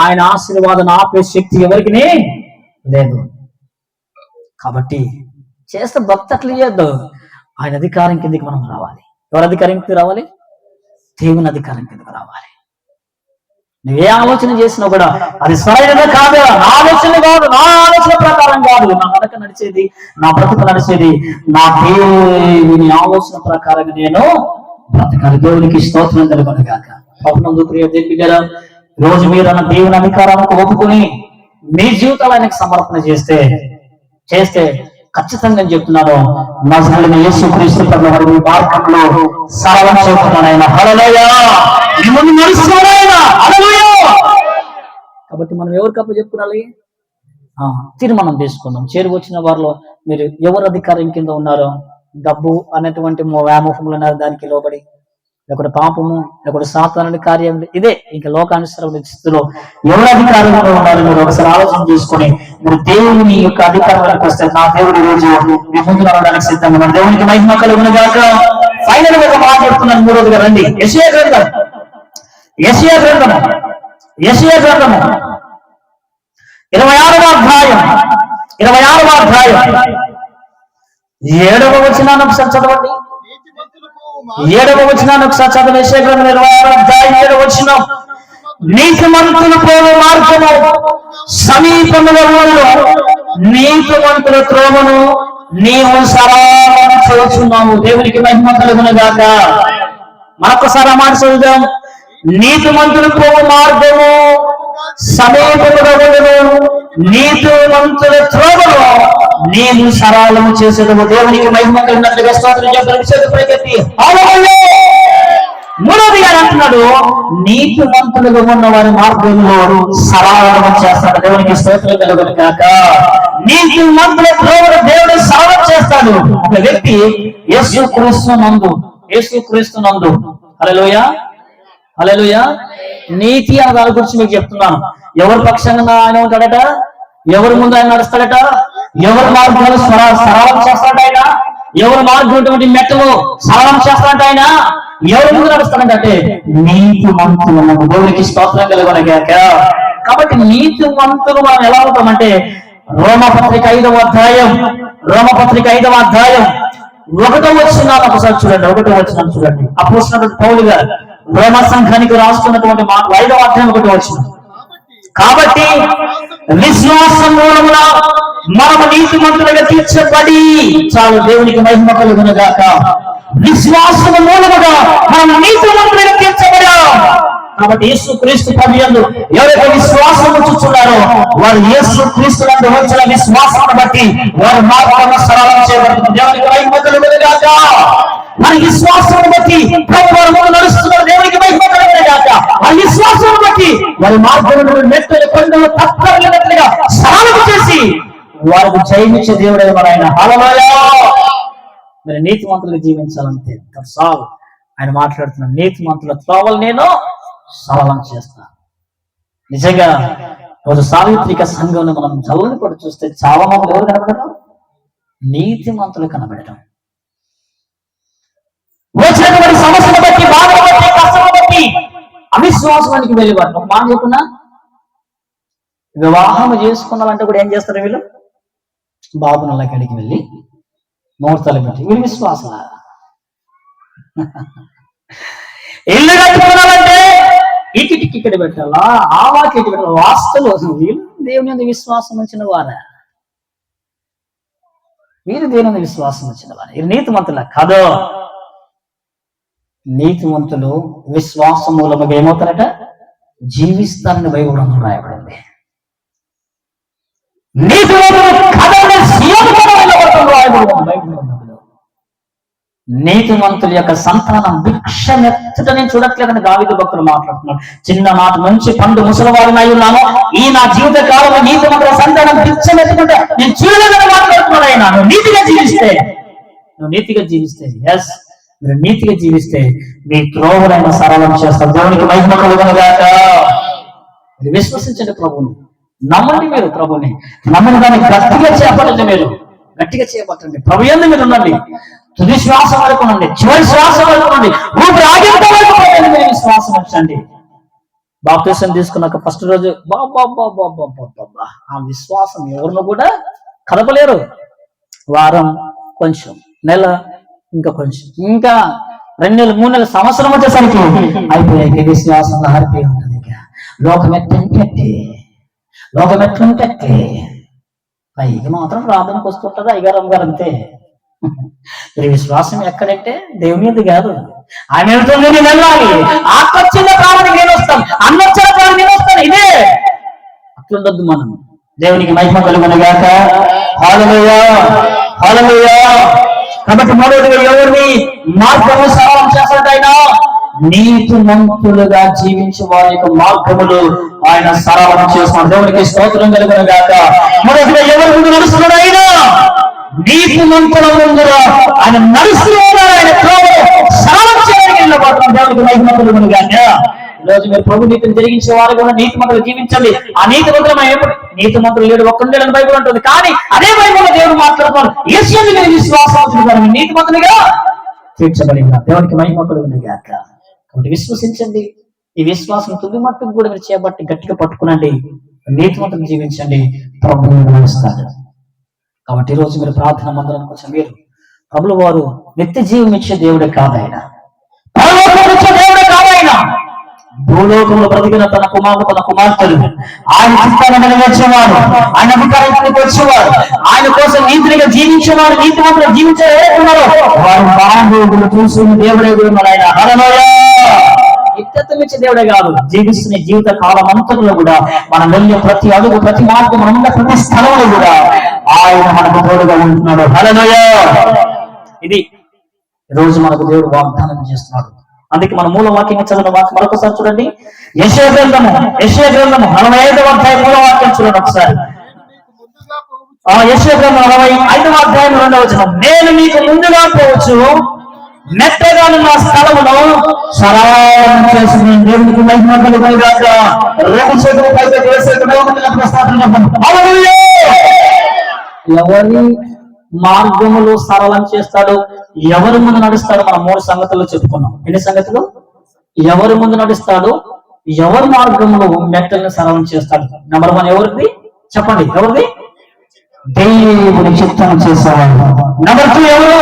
ఆయన ఆశీర్వాదాన్ని ఆపే శక్తి ఎవరికి లేదు. కాబట్టి చేస్తే భక్తి అట్లా చేయొద్దు. ఆయన అధికారం కిందకి మనం రావాలి. ఎవరి అధికారం కిందకి రావాలి? దేవుని అధికారం కిందకి రావాలి. నువ్వే ఆలోచన చేసినా కూడా అది సరైనదే కాదు. నా ఆలోచన కాదు, నా ఆలోచన ప్రకారం కాదు. నా నడక నడిచేది, నా బ్రతుకు నడిచేది నా దేవుని ఆలోచన ప్రకారంగా నేను బ్రతకాలి. దేవునికి స్తోత్రం కలుగునుగాక. పౌనందు ప్రియ దేవుని బిడ్డలారా, రోజు మీరు అన్న దేవుని అధికారానికి ఒప్పుకొని మీ జీవితాలు ఆయనకు సమర్పణ చేస్తే ఖచ్చితంగా చెప్తున్నాను, నజరేయుడైన యేసుక్రీస్తు ప్రభువు మీ మార్గంలో సరళం చేస్తున్నాడు ఆయన. హల్లెలూయా. మిమ్మల్ని నడుస్తున్నాడు ఆయన. హల్లెలూయా. కాబట్టి మనం ఎవరికి అప్పచెప్పుకోవాలి? తీర్మానం తీసుకుందాం. వచ్చిన వారిలో మీరు ఎవరు అధికారం కింద ఉన్నారో, డబ్బు అనేటువంటి వ్యామోహములు ఉన్నారు దానికి లోబడి, లేకపోతే పాపము, లేకపోతే సాతానుడి కార్యం, ఇదే ఇంకా లోకానుసరమైన స్థితిలో ఎవరు అధికారంలో ఉన్నారో మీరు ఒకసారి ఆలోచన చేసుకొని మీరు దేవుని యొక్క అధికారంలోకి వస్తే నా దేవుడి రోజు మీ ముందు రావడానికి సిద్ధంగా ఉన్నారు. దేవునికి మహిమ కలుగునుగాక. ఫైనల్ గా మాట్లాడుతున్నాను. మూడోదిగా రండి, యెషయా గ్రంథము 26వ అధ్యాయం 7వ వచనాన్ని ఒకసారి చదవండి. 7వ వచనాన్ని ఒకసారి చదవండి. యెషయా గ్రంథం 26వ అధ్యాయం 7వ వచనం. నీతిమంతులు పోవు మార్గము సమీపములో నీతిమంతుల త్రోవను నీవు సరళం చేస్తున్నావు. దేవునికి మహిమ కలుగునుగాక. మరొకసారి మాట చదువుదాం. నీతిమంతులు పోవు మార్గము సమీపముగా ఉండదు, నీతిమంతుల త్రోవలో నేను సరళము చేసేదము. దేవునికి మహిమ కలిగినట్లుగా స్తోత్రం చెప్పి మూడోది గారు అంటున్నాడు, నీతిమంతులుగా ఉన్న వారి మార్గంలో సరళము చేస్తాడు. దేవునికి స్తోత్రం కలుగును కాక. నీతిమంతుల త్రోవలో దేవుడు సరళం చేస్తాడు. ఒక వ్యక్తి యేసుక్రీస్తునందు హల్లెలూయా హల్లెలూయా నీతి అనే దాని గురించి మీకు చెప్తున్నాను. ఎవరి పక్షంగా ఆయన ఉంటాడట, ఎవరి ముందు ఆయన నడుస్తాడట, ఎవరి మార్గాలు సరళం చేస్తాడట ఆయన, ఎవరి మార్గం మెట్టలు సరళం చేస్తాడట ఆయన, ఎవరి ముందు నడుస్తాడంటే నీతి మంతులు. దేవునికి స్తోత్రం కలుగునగాక. కాబట్టి నీతి మంతులు మనం ఎలా ఉంటామంటే రోమపత్రిక 5వ అధ్యాయం 1వ వచనాన్ని ఒకసారి చూడండి. 1వ వచనాన్ని చూడండి. అపోస్తలుడైన పౌలు గారు రోమ సంఘానికి రాస్తున్నటువంటి మాట 5వ అధ్యాయం 1వ వచనం. కాబట్టి విశ్వాసం మూలమున మనము నీతిమంతులుగా తీర్చబడి, చాలు దేవునికి మహిమ కలుగును గాక. విశ్వాసం మూలముగా మనం నీతిమంతులుగా తీర్చబడాం. కాబట్టి యేసు క్రీస్తు ప్రభువునందు ఎవరైతే విశ్వాసం ఉంచుతున్నారో వారు యేసు క్రీస్తు నందు వచ్చిన విశ్వాసాన్ని బట్టి వారి మార్గము సరళం చేయబడుతుంది. దేవునికి మహిమ కలుగును గాక. మన విశ్వాసం బట్టి ప్రభువు నడుస్తున్నారు. దేవునికి మహిమ కలుగును గాక. ఆ విశ్వాసం బట్టి వారి మార్గంలో మెట్టలు కొండలు తప్పట్లుగా సరళం చేసి వారికి జయమిచ్చే దేవుడే మన ఆయన. హల్లెలూయా. మరి నీతిమంతులుగా జీవించాలంటే చాలు. ఆయన మాట్లాడుతున్న నీతిమంతుల త్రోవలు నేను సరళం చేస్తా. నిజంగా రోజు సార్వత్రిక సంఘంలో మనం చల్లని కూడా చూస్తే చాలా మంది ఎవరు కనబడటం, నీతిమంతులు కనబడటం. వచ్చినటువంటి సమస్యను బట్టి, బాధను బట్టి, కష్టం బట్టి అవిశ్వాసానికి వెళ్ళేవారు. ఒక మాట చెప్పున్నా, వివాహం చేసుకున్నారంటే కూడా ఏం చేస్తారు వీళ్ళు, బాబునల్లా కడికి వెళ్ళి ముహూర్తాలు పెట్టి వీళ్ళు విశ్వాసం. ఇల్లు కట్టుకున్నారంటే ఈ కిటికి ఇక్కడ పెట్టాలా, ఆ వాకి ఇటు పెట్టాలా. వాస్తవం వీళ్ళు దేవుని మీద విశ్వాసం ఉంచిన వారా, వీరు దేవుని మీద విశ్వాసం ఉంచిన వారు. ఇది నీతిమంతుల కాదు. నీతిమంతులు విశ్వాసం మూలముగా ఏమవుతారట, జీవిస్తారని బైబిల్ రాయబడింది. నీతిమంతుల యొక్క సంతానం భిక్షమెత్తటని చూడట్లేదని దావీదు భక్తులు మాట్లాడుతున్నాడు. చిన్ననాటి నుంచి పండు ముసలివారినై ఉన్నాను, ఈ నా జీవిత కాలంలో నీతిమంతుల సంతానం భిక్షమెత్తుకుంటే నేను చూడలేదని మాట్లాడుతున్నాడు. ఆయన నువ్వు నీతిగా జీవిస్తే ఎస్ మీరు నీతిగా జీవిస్తే మీ త్రోవలైన సరళం చేస్తారు. దేవునికి మహిమ కలుగును గాక. విశ్వసించండి ప్రభువుని, నమ్మండి. మీరు ప్రభుని నమ్మని దాన్ని గట్టిగా చేపట్టండి. మీరు గట్టిగా చేపట్టండి. ప్రభు యందు మీరు ఉండండి. తుది శ్వాస వరకు ఉండండి, చివరి శ్వాస వరకు ఉండండి, ఊపిరి ఆగేంత వరకు మీరు విశ్వాసం ఉంచండి. బాప్తిసం తీసుకున్నాక ఫస్ట్ రోజు ఆ విశ్వాసం ఎవరిని కూడా కదపలేరు. వారం కొంచెం, నెల ఇంకా కొంచెం, ఇంకా 2 నెలలు, 3 నెలలు, సంవత్సరం వచ్చేసరికి అయిపోయాక విశ్వాసం ఆరిపోయి ఉంటుంది. ఇక లోకం ఎట్లుంటే పైకి మాత్రం ప్రార్థనకు వస్తుంటది అయ్యగారు గారు అంతే. విశ్వాసం ఎక్కడంటే దేవుని మీద కాదు. ఆయన వెళ్తుంది, నేను వెళ్ళాలి. ఆకొచ్చిన ప్రాణానికి నేను వస్తాను, అన్నొచ్చిన ప్రాణానికి నేను వస్తాను. ఇదే అట్లుండొద్దు మనం. దేవునికి మహిమ కలుగును గాక. హల్లెలూయా హల్లెలూయా. కాబట్టి మూడోదిగా ఎవరిని మార్గము సరళం చేస్తాడైనా, నీతిమంతులుగా జీవించే వారి యొక్క మార్గములు ఆయన సరళం చేస్తున్నాడు. దేవునికి స్తోత్రం కలుగును గాక. మూడోదిగా ఎవరి ముందు నడుస్తున్నాడు ఆయన, నీతిమంతుల ముందు ఆయన నడుస్తున్నాడు. ఆయన సరళం చేయడానికి వెళ్ళబడుతున్నాడు. దేవునికి మహిమ కలుగును గాక. ఈరోజు మీరు ప్రభు నీతిని జరిగించే వారు కూడా నీతిమంతులు జీవించండి. ఆ నీతిమంతులు ఎప్పుడు నీతిమంతులు లేడు ఒక్కడేళ్ళని బైబిల్ ఉంటుంది. కానీ అదే బైబిల్లో దేవుడు మాట్లాడుతున్నాడు, యేసుని మీరు విశ్వాసం నీతిమంతులుగా తీర్చబడిన. దేవునికి మహిమ కలుగును గాక. కాబట్టి విశ్వసించండి. ఈ విశ్వాసం తుది మట్టుకు కూడా మీరు చేపట్టి గట్టిగా పట్టుకునండి. నీతిమంతులు జీవించండి, ప్రభువుని నడుస్తాడు. కాబట్టి ఈరోజు మీరు ప్రార్థన మందిరానికి కొంచెం మీరు ప్రభువు వారు నిత్య జీవం ఇచ్చే దేవుడే కాదాయన, దేవుడే కాదాయన. భూలోకంలో బ్రతికిన తన కుమార్తెలు ఆయన చిత్తాన్ని నెరవేర్చేవారు, ఆయన అధికారానికి వచ్చేవారు, ఆయన కోసం నీతిగా జీవించేవారు, నీతిమంతులు జీవించారు వారు బాంధవులు చూసి దేవుడే ఉన్నాడు. ఆయన హల్లెలూయా. నిత్యత జీతం ఇచ్చే దేవుడే కాదు, జీవిస్తున్న జీవిత కాలం అంతలో కూడా మనం వెళ్ళే ప్రతి అడుగు, ప్రతి మార్గం, మనం ఉన్న ప్రతి స్థలంలో కూడా ఆయన మనకు తోడుగా ఉంటున్నాడు. హల్లెలూయా. ఇది రోజు మనకు దేవుడు వాగ్దానం చేస్తున్నాడు. అందుకే మన మూల వాక్యం చదివిన వాక్యం మరొకసారి చూడండి. యెషయా గ్రంథము 45వ అధ్యాయం మూల వాక్యం చూడండి ఒకసారి. యెషయా గ్రంథం 45వ అధ్యాయం 2వ వచనం. నేను మీకు ముందుగా పోవచ్చు, మెత్తగా నా స్థలమును సరళం చేసిన దేవునికి మహిమ కలుగుగాక. ఎవరి మార్గములు సరళం చేస్తాడు, ఎవరి ముందు నడుస్తాడు, మనం 3 సంగతులు చెప్పుకున్నాం. ఎన్ని సంగతులు? ఎవరి ముందు నడుస్తాడు, ఎవరి మార్గములు మెట్టలను సరళం చేస్తాడు. నెంబర్ 1 ఎవరిది చెప్పండి? ఎవరిది? దేవుని చిత్తం చేసేవాడు. నెంబర్ 2 ఎవరు?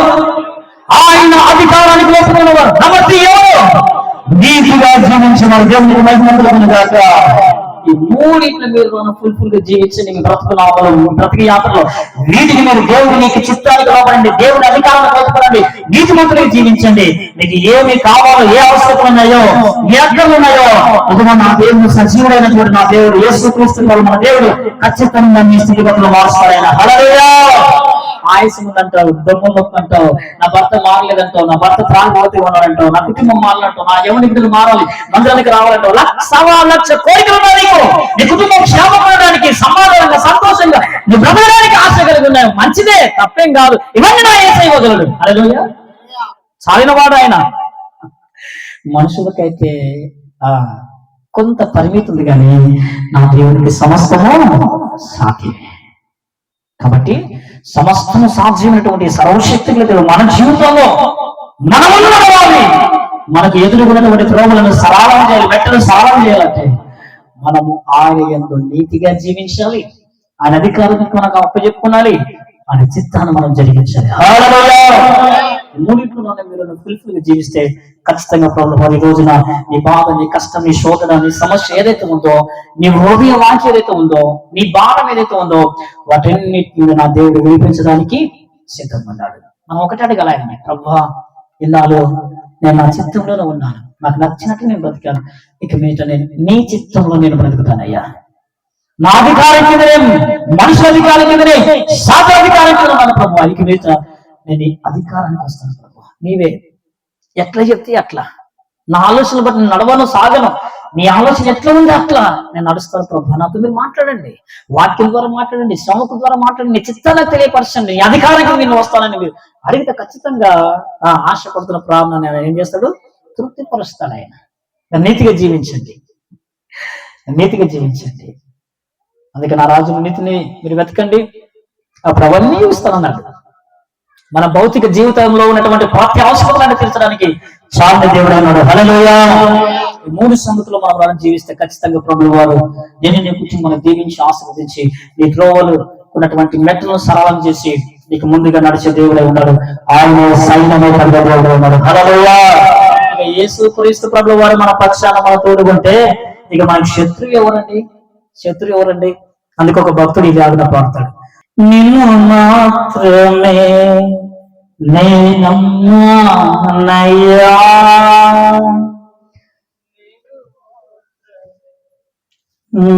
ఆయన అధికారానికి ఒప్పుకున్నవారు. నెంబర్ 3 ఎవరు? నీతిగా జీవించేవారు. దేవునికి మహిమ కలుగుగాక. ఈ మూడింటిని మీరు ఫుల్ఫుల్ గా జీవించండి. మీ బ్రతికి యాత్రలో నీటికి మీరు దేవుడు నీకు చిత్తానికి లోపడండి, దేవుడి అధికారాన్ని కోరుకోండి, నీతిమంతులుగా జీవించండి. మీకు ఏమి కావాలో, ఏ అవసరం ఉన్నాయో, ఎక్కడ ఉన్నాయో, ఇదిగో నా దేవుడు సజీవుడైనటువంటి నా దేవుడు యేసుక్రీస్తు మన దేవుడు ఖచ్చితంగా మీ స్థితిగతులు మారుస్తాడు. హల్లెలూయా. ఆయుసం ఉందంటావు, దొంగ నొప్పి అంటావు, నా భర్త మారలేదంటావు, నా భర్త త్రాగబోతే ఉన్నాడంటావు, నా కుటుంబం మారాలంటావు, నా యవని బిడ్డలు మారాలి, మందిరానికి రావాలంటావు, 1,00,000 కోరికలు ఉన్నాయి. నీ కుటుంబం క్షేమపడడానికి, సమాధానంగా, సంతోషంగా నువ్వు బ్రతకడానికి ఆశ కలిగి ఉన్నాయి. మంచిదే, తప్పేం కాదు. ఇవన్నీ నా యేసయ్య వదలడు. హల్లెలూయా. చాలినవాడు ఆయన. మనుషులకైతే కొంత పరిమితి ఉంది, కానీ నా దేవునికి సమస్తము సాధ్యమే. కాబట్టి సమస్తము సాధ్యమైనటువంటి సర్వశక్తి దేవుడు మన జీవితంలో మనములు నడవాలి. మనకు ఎదురుకున్నటువంటి త్రోవలను సరళం చేయాలి, మెట్టలు సరళం చేయాలంటే మనము ఆయన యందు నీతిగా జీవించాలి, ఆయన అధికారానికి మనకు అప్పచెప్పుకోవాలి, ఆయన చిత్తాన్ని మనం జరిగించాలి. మూడింటిలోనే మీరు ఫుల్ఫుల్ గా జీవిస్తే ఖచ్చితంగా ప్రభువు ఈ రోజున నీ బాధ, నీ కష్టం, నీ శోధన, నీ సమస్య ఏదైతే ఉందో, నీ హృదయ వాంఛ ఏదైతే ఉందో, నీ భారం ఏదైతే ఉందో, వాటన్నిటిని నా దేవుడు విడిపించడానికి సిద్ధమన్నాడు. మనం ఒకటి అడగలాయన, ప్రభువా ఇన్నాళ్ళు నేను నా చిత్తంలోనే ఉన్నాను, నాకు నచ్చినట్టు నేను బ్రతికాను, ఇక మీట నేను నీ చిత్తంలో నేను బ్రతుకుతానయ్యా. నా అధికారం కిందనే, మనుషుల అధికారం కిందనే, శాస్త్ర అధికారం కింద ఉన్నాను ప్రభువా, ఇక మీట నేను ఈ అధికారానికి వస్తాను ప్రభువా. నీవే ఎట్లా చెప్తే అట్లా, నా ఆలోచనలు బట్టి నేను నడవను, సాగను, నీ ఆలోచన ఎట్లా ఉంది అట్లా నేను నడుస్తాను ప్రభు. నాతో మీరు మాట్లాడండి, వాక్యం ద్వారా మాట్లాడండి, శ్రమకు ద్వారా మాట్లాడండి, నీ చిత్తానికి తెలియపరచండి, నీ అధికారానికి నేను వస్తానని మీరు అడిగితే ఖచ్చితంగా ఆశ పడుతున్న ప్రార్థన ఆయన ఏం చేస్తాడు? తృప్తిపరుస్తాడు. ఆయన నీతిగా జీవించండి, నీతిగా జీవించండి. అందుకే నా రాజు నీతిని మీరు వెతకండి, అప్పుడు అవన్నీ ఇస్తానన్నాడు. మన భౌతిక జీవితంలో ఉన్నటువంటి ప్రతి అవసరాలను తీర్చడానికి చాలు దేవుడు అన్నాడు. హల్లెలూయా. ఈ 3 సంగతులు మనం జీవిస్తే ఖచ్చితంగా ప్రభువు వారు నేను నీ కుటుంబాన్ని దీవించి ఆశీర్వదించి నీ త్రోవలు ఉన్నటువంటి మెట్టలను సరళం చేసి నీకు ముందుగా నడిచే దేవుడే ఉన్నాడు. ఆయన సైన్యమే దేవుడు ఉన్నాడు. హల్లెలూయా. ఇక యేసుక్రీస్తు ప్రభువు వారు మన పక్షాన మన తోడుకుంటే ఇక మనకి శత్రువు ఎవరండి? శత్రువు ఎవరండి? అందుకు ఒక భక్తుడు ఈ వ్యాధున పాడతాడు. నిన్ను మాత్రమే నేనమ్మనయ్యా,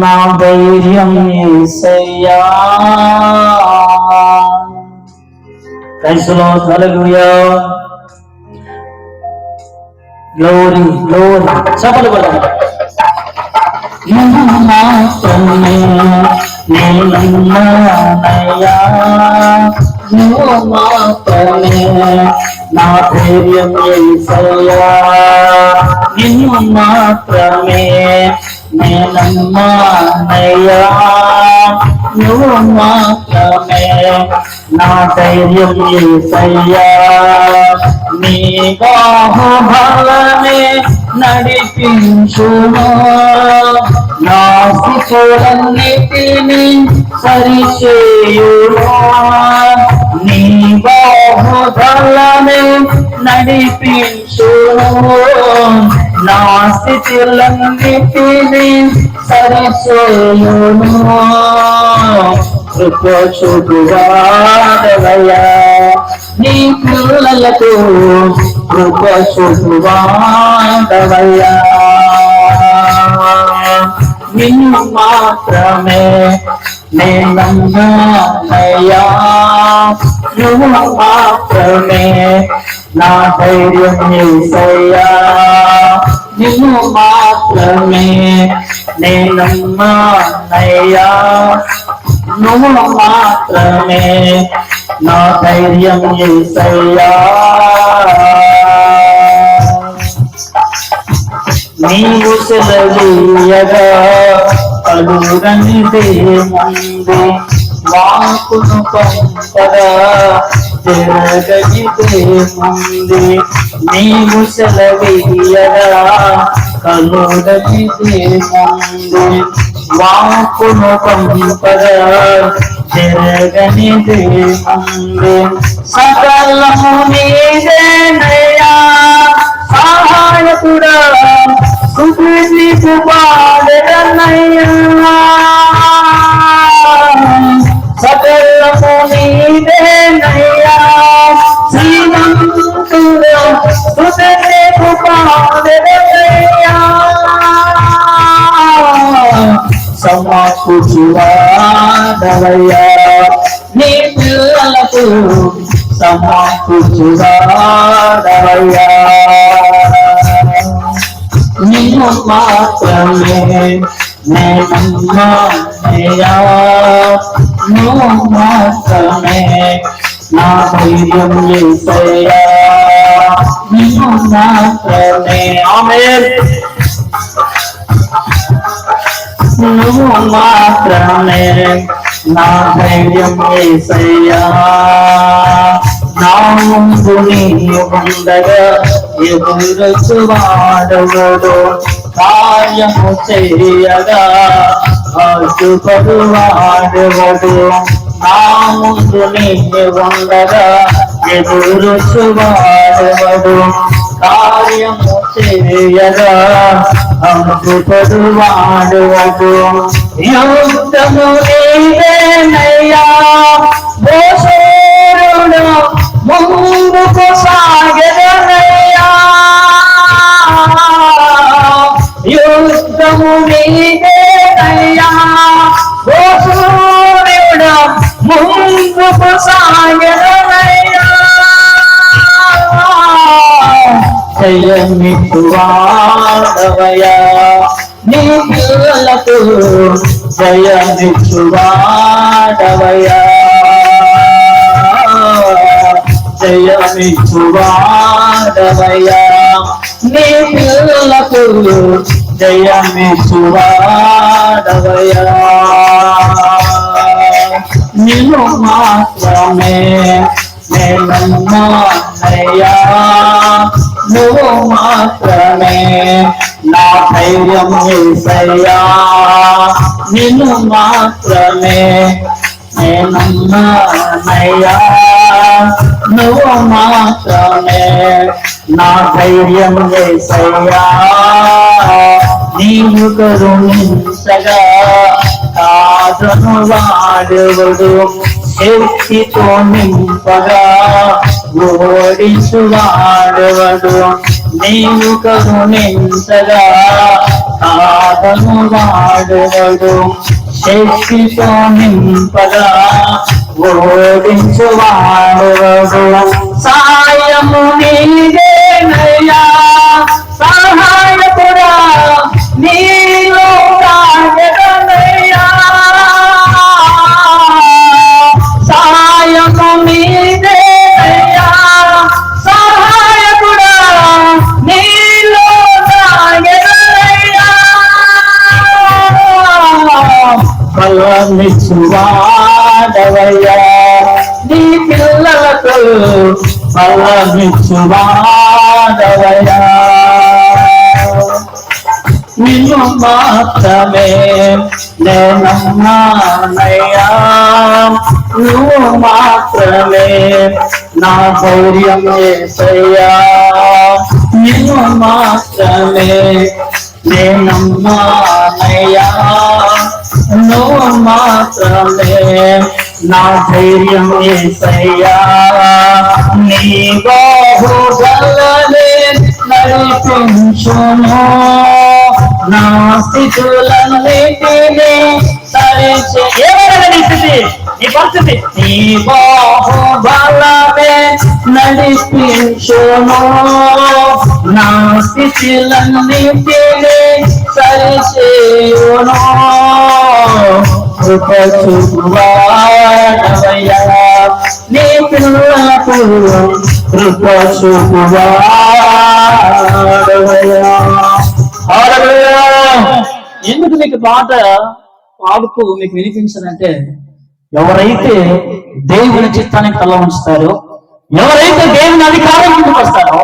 నా ధైర్యం యేసయ్యా. Praise the lord. హల్లెలూయా. Glory glory. చప్పట్లు కొడదాం. నిన్ను మాత్రమే నేనమ్మనయ్యా, నువ్వు మాత్రమే నా ధైర్యం యేసయ్యా. నిన్ను మాత్రమే నేనమ్మనయ్యా, నువ్వు మాత్రమే నా ధైర్యం యేసయ్యా. నీ బాహుబలమే నడిపించును, నా స్థితులన్నిటిని సరిచేయును. నీ బాహుబలమే నడిపించును, నా స్థితులన్నిటిని సరిచేయును. కృప చూపువాడవయ్యా, నీ పిల్లలకు కృప చూపువాడవయ్యా. నిన్ను మాత్రమే నేనయ్యా, నువ్వు మాత్రమే నా ధైర్యం యేసయ్యా, నిన్ను మాత్రమే నేనయ్యా, నువ్వు మాత్రమే నా ధైర్యం యేసయ్యా. నీవు సెలవీయగా కలుగనిదేముంది, వాకును పంపగా జరగనిదేముంది. నీవు సెలవీయగా కలుగనిదేముంది, వాకును పంపగా జరగనిదేముంది. సకలము నీదేనయ్యా సహాయకుడా, నీకు పాడనయ్యా, సకలము నీదేనయ్యా శ్రీమంతుడా, నీకు పాడనయ్యా. సమకూర్చువాడవయ్యా నీ పిల్లలకు, సమకూర్చువాడవయ్యా. నిన్ను మాత్రమే నేనయ్యా, నువ్వు మాత్రమే నా ధైర్యం యేసయ్యా, నిన్ను మాత్రమే. ఆమేన్. నువ్వు మాత్రమే నా ధైర్యం యేసయ్యా, నా ముందు నీవు ఉండగా ఎదురొచ్చు వాడవడు, కార్యము చేయగా అడ్డుపడు వాడవడు. నా ముందు నీవు ఉండగా ఎదురొచ్చు వాడవడు, కార్యము చేయగా అడ్డుపడు వాడవడు. యుద్ధము నీవేనయ్యా బోషేరుడు, ముందుకు సాగెదనయ్యా, యుద్ధము నీవేనయ్యా బోషేరుడు, ముందుకు సాగెదనయ్యా. జయమిచ్చువాడవయ్యా నీ పిల్లలకు, జయమిచ్చువాడవయ్యా, జయమిచ్చువాడవయ్యా నీ పిల్లలకు, జయమిచ్చువాడవయ్యా. నిన్ను మాత్రమే నేనయ్యా, నువ్వు మాత్రమే నా ధైర్యం యేసయ్యా, నిన్ను మాత్రమే నేనయ్యా, నువ్వు మాత్రమే నా ధైర్యం యేసయ్యా. నీవు కరుణించగా కాదను వాడెవడు, శక్తితో నింపగా ఓడించువాడెవడు. నీవు కరుణించగా కాదను వాడెవడు, శక్తితో నింపగా ఓడించువాడెవడు. సాయము నీదేనయ్యా సహాయకుడా, నీలో సాగెదనయ్యా, సాయము నీదేనయ్యా సహాయకుడా, నీలో సాగెదనయ్యా. బలమిచ్చువాడవయ్యా నీ పిల్లలకు, బలమిచ్చువాడవయ్యా. నిన్ను మాత్రమే నేనయ్యా, నువ్వు మాత్రమే నా ధైర్యం యేసయ్యా, నిన్ను మాత్రమే నేనయ్యా, నువ్వు మాత్రమే నా ధైర్యం యేసయ్యా. నీ బాహుబలమే నడిపించును, నా స్థితులన్నిటినీ సరిచే ఏమైనా నీ స్థితి నీ పరిస్థితి నీ బాహుబలమే నడిపించును నా స్థితులన్నిటినీ సరిచేయును కృప చూపువాడవయ్యా నీ పిల్లలకు కృప చూపువాడవయ్యా. ఎందుకు మీకు పాట పాడుతూ మీకు వినిపించదంటే ఎవరైతే దేవుని చిత్తానికి తల ఉంచుతారో, ఎవరైతే దేవుని అధికారం ముందుకు వస్తారో,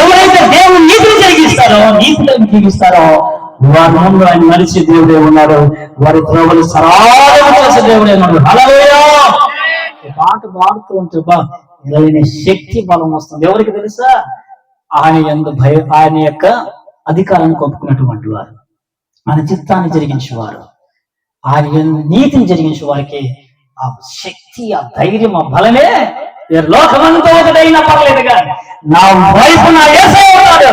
ఎవరైతే దేవుని నీతిని జరిగిస్తారో, నీతిని జీవిస్తారో వారి ముందు ఆయన నడిచే దేవుడే ఉన్నాడు, వారి త్రోవలు సరాగం చేసే దేవుడే ఉన్నాడు. హల్లెలూయా. పాట పాడుతూ ఉంటే శక్తి బలం వస్తుంది. ఎవరికి తెలుసా? ఆయన యొక్క అధికారాన్ని కొప్పుకున్నటువంటి వారు, ఆయన చిత్తాన్ని జరిగించేవారు, ఆయన నీతిని జరిగించే వారికి ఆ శక్తి, ఆ ధైర్యం, ఆ బలమే లోకమంతా ఒకటైనా పర్లేదుగా నా వైపు నా యేసయ్య ఉన్నాడు,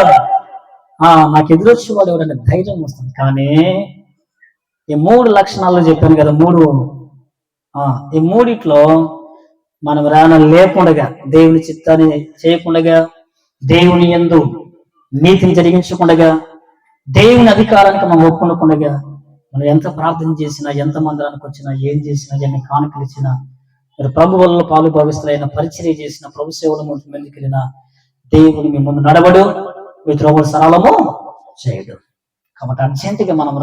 నాకు ఎదురొచ్చేవాడు ఎవరంటే ధైర్యం వస్తుంది. కానీ ఈ 3 లక్షణాల్లో చెప్పాను కదా, ఈ మూడిట్లో మనం లేకుండగా, దేవుని చిత్తాన్ని చేయకుండగా, దేవుని యందు నీతిని జరిగించకుండగా, దేవుని అధికారానికి మనం ఒప్పుకోకుండా మనం ఎంత ప్రార్థన చేసినా, ఎంత మందిరానికి వచ్చినా, ఏం చేసినా, ఎన్ని కానుకలు ఇచ్చినా, మీరు ప్రభు వల్ల పాలు భావిస్తున్న పరిచర్య చేసిన, ప్రభు సేవల ముందు ముందుకెళ్ళినా దేవుని మీ ముందు నడవడు, మీ త్రోవలు సరళము చేయడు. కాబట్టి అర్జెంటుగా మనం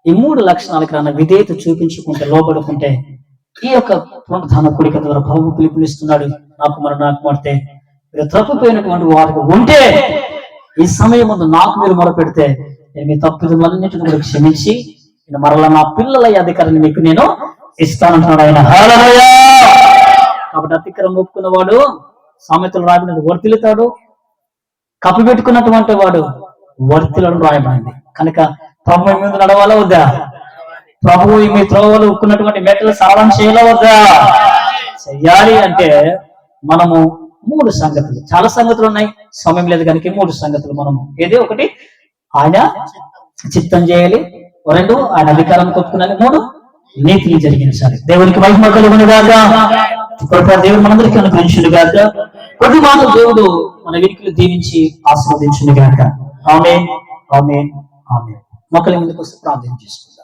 ఈ 3 లక్షణాలకి విధేయత చూపించుకుంటే, లోబడుకుంటే ఈ యొక్క పునరుద్ధాన కూడిక ద్వారా ప్రభు పిలుపునిస్తున్నాడు. నాకు కుమార్తె మీరు తప్పిపోయినటువంటి వారికి ఉంటే ఈ సమయం ముందు నాకు మీరు మొరపెడితే నేను మీ తప్పుదలన్నింటిని కూడా క్షమించి నేను మరలా నా పిల్లల అధికారాన్ని మీకు నేను ఇస్తానంటున్నాడు ఆయన. హల్లెలూయా. కాబట్టి అతిక్రమం ఒప్పుకున్నవాడు సామెతలు రాబడినది వర్తిల్లుతాడు, కప్పు పెట్టుకున్నటువంటి వాడు వర్తిలను రాయబడింది. కనుక ప్రభు ముందు నడవాలా వద్దా? ప్రభువు మీ త్రోవలు ఉక్కున్నటువంటి మెట్టలు సరళం చేయాలా వద్దా? చెయ్యాలి అంటే మనము 3 సంగతులు, చాలా సంగతులు ఉన్నాయి, సమయం లేదు కనుక 3 సంగతులు మనము ఏదో ఒకటి ఆయన చిత్తం చేయాలి, 2 ఆయన అధికారాన్ని కొట్టుకున్నాలి, 3 నీతిని జరిగించాలి. దేవునికి మహిమ కలుగును గాక. దేవుడు మనందరికీ అనుగ్రహించును గాక. కొద్ది మాటలు దేవుడు మన వీరికి దీవించి ఆశీర్వదించును గాక. ఆమేన్, ఆమేన్, ఆమేన్. మొక్కల ముందుకు వస్తే ప్రార్థన చేసుకోండి.